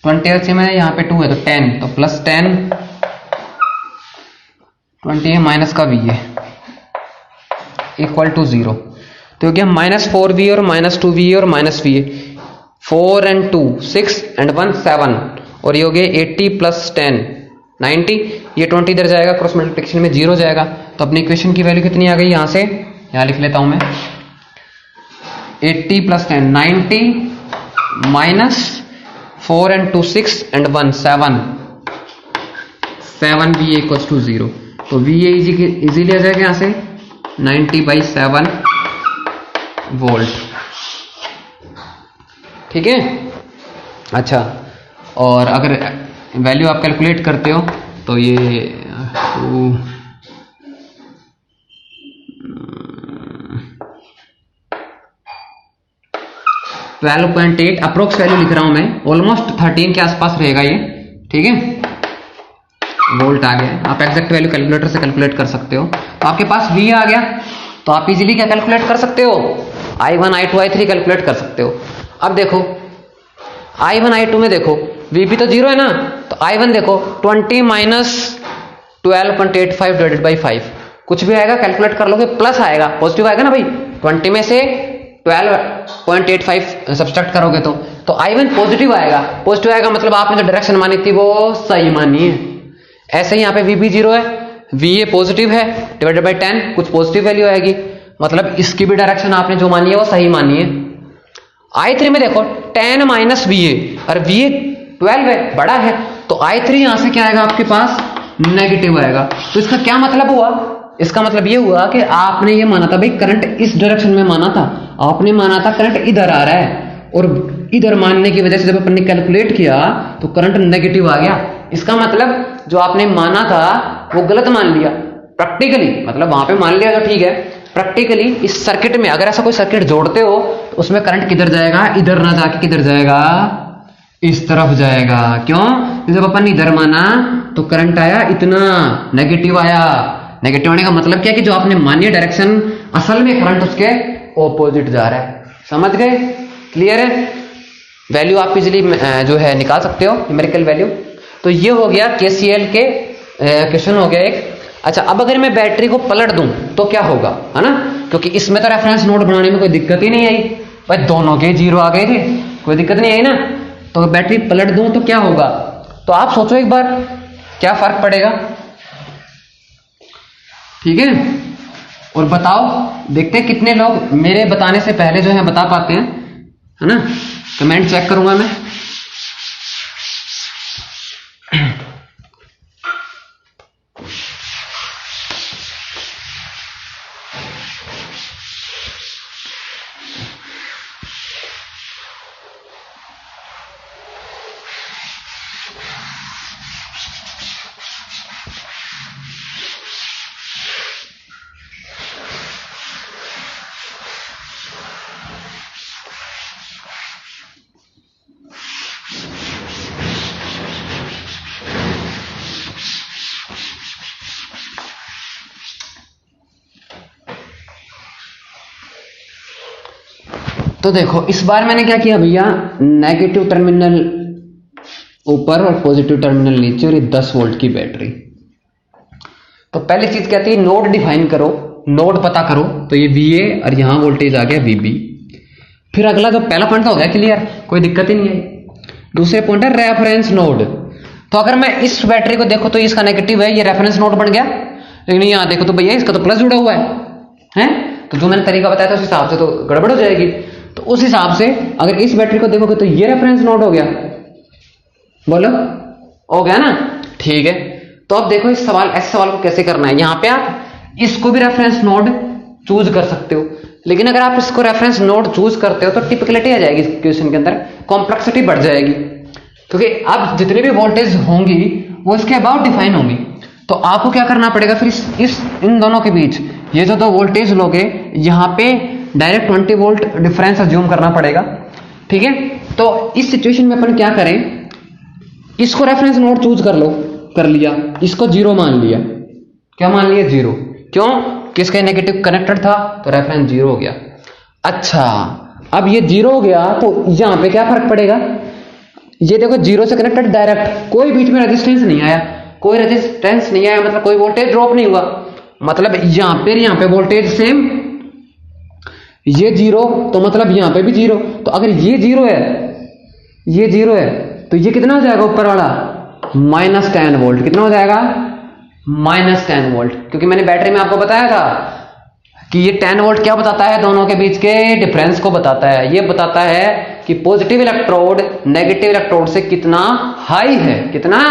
20 एलसीएम है, यहाँ पे 2 है तो 10, तो प्लस 10 20 है माइनस का VA इक्वल टू 0। तो क्या माइनस 4 VA और माइनस 2 VA और माइनस VA, 4 and 2 6 and 1 7, और ये हो गया 80 प्लस 10 90, ये 20 इधर जाएगा, क्रॉस मल्टीप्लिकेशन में 0 जाएगा। तो अपनी इक्वेशन की वैल्यू कितनी आ गई, यहां से यहां लिख लेता हूं मैं 80 plus 10 90 minus 4 and 2 6 and 1 7 VA equals to 0। तो VA इजीली आ जाएगा यहां से 90/7 वोल्ट, ठीक है। अच्छा, और अगर वैल्यू आप कैलकुलेट करते हो तो ये 12.8 अप्रोक्स वैल्यू लिख रहा हूं मैं, ऑलमोस्ट 13 के आसपास रहेगा ये, ठीक है। वोल्ट आ गया। आप एग्जैक्ट वैल्यू कैलकुलेटर से कैलकुलेट कर सकते हो। तो आपके पास V आ गया, तो आप इजीली क्या कैलकुलेट कर सकते हो, I1 I2 I3 कैलकुलेट कर सकते हो। अब देखो I1 I2 में देखो VP तो 0 है ना, तो I1 देखो 20 माइनस 12.85 डिवाइडेड बाई 5, कुछ भी आएगा कैलकुलेट कर लोगे, प्लस आएगा, पॉजिटिव आएगा ना भाई, 20 में से 12.85 सब्सट्रैक्ट करोगे तो I1 पॉजिटिव आएगा। पॉजिटिव आएगा मतलब आपने जो डायरेक्शन मानी थी वो सही मानी है। ऐसे ही यहाँ पे VB 0 है, VA पॉजिटिव है, डिवाइडेड बाई 10 कुछ पॉजिटिव वैल्यू आएगी, मतलब इसकी भी डायरेक्शन आपने जो मानी है वो सही मानी है। I3 में देखो 10 माइनस VA, और VA 12 है, बड़ा है, तो I3 यहां से क्या आएगा आपके पास, नेगेटिव आएगा। तो इसका क्या मतलब हुआ, इसका मतलब ये हुआ कि आपने ये माना था भाई करंट इस डायरेक्शन में माना था, आपने माना था करंट इधर आ रहा है, और इधर मानने की वजह से जब अपन ने कैलकुलेट किया तो करंट नेगेटिव आ गया। इसका मतलब जो आपने माना था वो गलत मान लिया प्रैक्टिकली, मतलब वहां पे मान लिया तो ठीक है, प्रैक्टिकली इस सर्किट में अगर ऐसा कोई सर्किट जोड़ते हो तो उसमें करंट किधर जाएगा, इधर ना जाके किधर जाएगा, इस तरफ जाएगा। क्यों, जब अपन इधर माना तो करंट आया इतना, नेगेटिव आया। नेगेटिव आने का मतलब क्या है कि जो आपने मानी डायरेक्शन असल में करंट उसके ऑपोजिट जा रहा है। समझ गए, क्लियर है। वैल्यू आप इजीली जो है निकाल सकते हो, न्यूमेरिकल वैल्यू। तो ये हो गया KCL के क्वेश्चन हो गया एक। अच्छा, अब अगर मैं बैटरी को पलट दूं तो क्या होगा, है ना, क्योंकि इसमें तो रेफरेंस नोड बनाने में कोई दिक्कत ही नहीं आई भाई, दोनों के 0 आ गए थे, कोई दिक्कत नहीं आई ना। तो बैटरी पलट दूं तो क्या होगा, तो आप सोचो एक बार क्या फर्क पड़ेगा, ठीक है, और बताओ, देखते हैं कितने लोग मेरे बताने से पहले जो है बता पाते हैं, है ना। कमेंट चेक करूंगा मैं। तो देखो इस बार मैंने क्या किया भैया, नेगेटिव टर्मिनल ऊपर और पॉजिटिव टर्मिनल नीचे, और ये 10 वोल्ट की बैटरी। तो पहली चीज कहती है नोड डिफाइन करो, नोड पता करो। तो ये VA और यहां वोल्टेज आ गया VB। फिर अगला जो पहला पॉइंट हो गया क्लियर, कोई दिक्कत ही नहीं आई। दूसरे पॉइंट है रेफरेंस नोड। तो अगर मैं इस बैटरी को देखो तो इसका नेगेटिव है, ये रेफरेंस नोड बन गया, लेकिन यहां देखो तो भैया इसका तो प्लस जुड़ा हुआ है। तो जो मैंने तरीका बताया था उस हिसाब से तो गड़बड़ हो जाएगी। तो उस हिसाब से अगर इस बैटरी को देखोगे तो ये रेफरेंस नोड हो गया, बोलो हो गया ना, ठीक है। तो अब देखो इस सवाल को कैसे करना है। यहां पे आप इसको भी रेफरेंस नोड चूज कर सकते हो, लेकिन अगर आप इसको रेफरेंस नोड चूज करते हो तो टिपिकलिटी आ जाएगी क्वेश्चन के अंदर, कॉम्प्लेक्सिटी बढ़ जाएगी, क्योंकि अब जितनी भी वोल्टेज होंगी वो इसके अबाउट डिफाइन होंगी। तो आपको क्या करना पड़ेगा फिर इन दोनों के बीच ये जो दो वोल्टेज लोगे यहाँ पे डायरेक्ट 20 वोल्ट डिफरेंस अज्यूम करना पड़ेगा, ठीक है। तो इस सिचुएशन में अपन क्या करें, इसको रेफरेंस नोड चूज कर लिया, इसको 0 मान लिया। क्या मान लिया, 0। क्यों, किसके नेगेटिव कनेक्टेड था तो रेफरेंस 0 हो गया। अच्छा, अब ये 0 हो गया तो यहां पे क्या फर्क पड़ेगा, ये देखो 0 से कनेक्टेड डायरेक्ट, कोई बीच में रेजिस्टेंस नहीं आया, कोई रेजिस्टेंस नहीं आया, मतलब कोई वोल्टेज ड्रॉप नहीं हुआ, मतलब यहां पे वोल्टेज सेम, ये 0 तो मतलब यहां पे भी 0। तो अगर ये 0 है, ये 0 है, तो ये कितना हो जाएगा ऊपर वाला, -10 वोल्ट। कितना हो जाएगा, -10 वोल्ट, क्योंकि मैंने बैटरी में आपको बताया था कि ये 10 वोल्ट क्या बताता है, दोनों के बीच के डिफरेंस को बताता है। ये बताता है कि पॉजिटिव इलेक्ट्रोड नेगेटिव इलेक्ट्रोड से कितना हाई है, कितना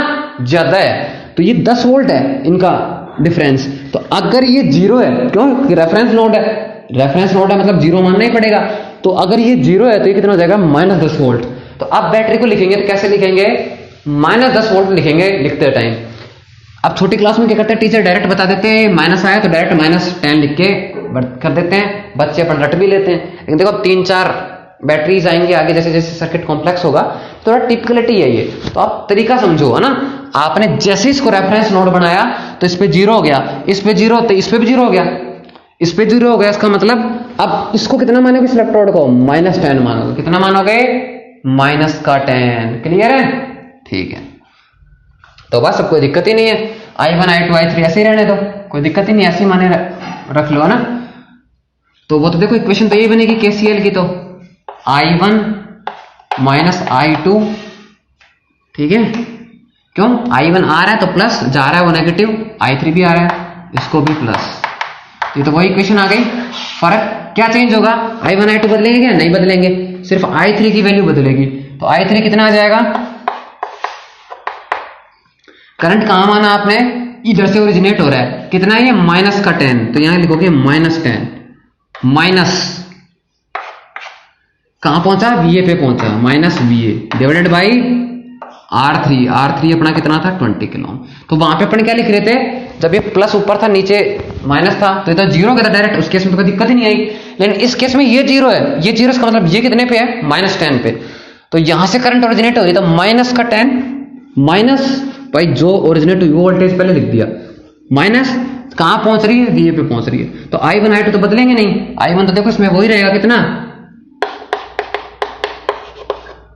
ज्यादा है। तो ये 10 वोल्ट है इनका डिफरेंस। तो अगर ये 0 है, क्यों, रेफरेंस नोड है, रेफरेंस नोड है मतलब 0 मानना ही पड़ेगा। तो अगर ये 0 है तो ये कितना हो जाएगा, -10 वोल्ट। तो अब बैटरी को लिखेंगे तो कैसे लिखेंगे, -10 वोल्ट लिखेंगे लिखते टाइम। अब छोटी क्लास में क्या करते हैं, टीचर डायरेक्ट बता देते हैं, माइनस आया तो डायरेक्ट -10 लिख के कर देते हैं, बच्चे अपन रट भी लेते हैं। लेकिन देखो अब 3-4 बैटरीज आएंगे आगे, जैसे जैसे सर्किट कॉम्प्लेक्स होगा थोड़ा टिपिकलिटी है ये, तो आप तरीका समझो, है ना। आपने जैसे इसको रेफरेंस नोड बनाया तो इस पे 0 हो गया, इस पे 0 तो इस पे भी 0 हो गया, इस पे 0 हो गया। इसका मतलब अब इसको कितना मानोगे इस इलेक्ट्रोड को? -10 मानोगे। कितना मानोगे? -10। क्लियर है? ठीक है, तो बस अब कोई दिक्कत ही नहीं है। I1 I2 I3 ऐसे ही रहने दो, कोई दिक्कत ही नहीं, ऐसे ही माने रख लो, है ना। तो वो तो देखो इक्वेशन तो यही बनेगी KCL की, तो I1 -I2, ठीक है। क्यों? I1 आ रहा है तो प्लस, जा रहा है वो नेगेटिव, I3 भी आ रहा है, इसको भी प्लस। ये तो वही इक्वेशन आ गई। फर्क क्या चेंज होगा? I1 I2 बदलेंगे क्या? नहीं बदलेंगे, सिर्फ I3 की वैल्यू बदलेगी। तो I3 कितना आ जाएगा? करंट कहां माना आपने? इधर से ओरिजिनेट हो रहा है, कितना है ये? -10। तो यहां लिखोगे -10 माइनस कहां पहुंचा? VA पे पहुंचा, -VA divided by R3। R3 अपना कितना था? 20 किलो। तो वहां पे अपन क्या लिख रहे थे? जब ये प्लस ऊपर था नीचे माइनस था तो ये तो 0 का था डायरेक्ट, उस केस में तो कोई दिक्कत ही नहीं आई। लेकिन इस केस में ये 0 है, ये 0 इसका मतलब ये कितने पे है? -10 पे। तो यहां से करंट ओरिजिनेट हो रही, तो -10 माइनस भाई जो ओरिजिनेट हुई वो वोल्टेज पहले लिख दिया, माइनस कहां पहुंच रही है? VA पे पहुंच रही है। तो I1 I2 तो बदलेंगे नहीं, I1 तो देखो इसमें वही रहेगा, कितना?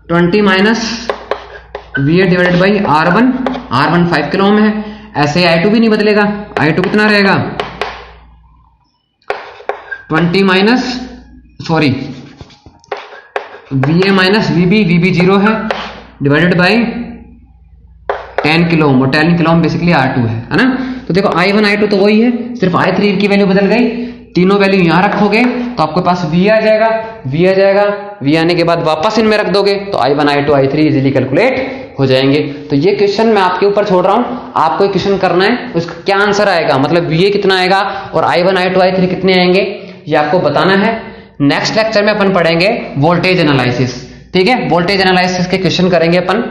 20 minus VA divided by R1 5 kilo ohm है। ऐसे I2 भी नहीं बदलेगा, I2 कितना रहेगा? 20 माइनस VA माइनस VB 0 है डिवाइडेड बाई 10 किलो ओम, और 10 किलो ओम बेसिकली R2 है ना। तो देखो I1 I2 तो वही है, सिर्फ I3 की वैल्यू बदल गई। तीनों वैल्यू यहां रखोगे तो आपके पास V आ जाएगा, V आने के बाद वापस इनमें रख दोगे तो I1 I2 I3 easily calculate हो जाएंगे। तो ये क्वेश्चन मैं आपके ऊपर छोड़ रहा हूं, आपको क्वेश्चन करना है, उसका क्या आंसर आएगा, मतलब VA कितना आएगा और I1 I2 I3 कितने आएंगे, ये आपको बताना है। नेक्स्ट लेक्चर में अपन पढ़ेंगे वोल्टेज एनालिसिस, ठीक है। वोल्टेज एनालिसिस के क्वेश्चन करेंगे अपन,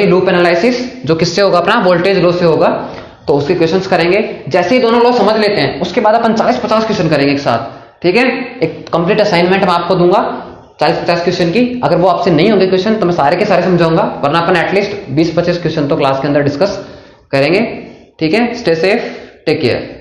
लूप एनालिसिस, जो किससे होगा? अपना वोल्टेज लॉ से होगा, तो उसके क्वेश्चंस करेंगे। जैसे ही दोनों लॉ समझ लेते हैं उसके बाद अपन 40-50 क्वेश्चन करेंगे एक साथ, ठीक है। एक कंप्लीट असाइनमेंट मैं आपको दूंगा 40-50 क्वेश्चन की। अगर वो आपसे नहीं होंगे क्वेश्चन तो मैं सारे के सारे समझाऊंगा, वरना अपन एटलीस्ट 20-25 क्वेश्चन तो क्लास के अंदर डिस्कस करेंगे, ठीक है। Stay safe, take care.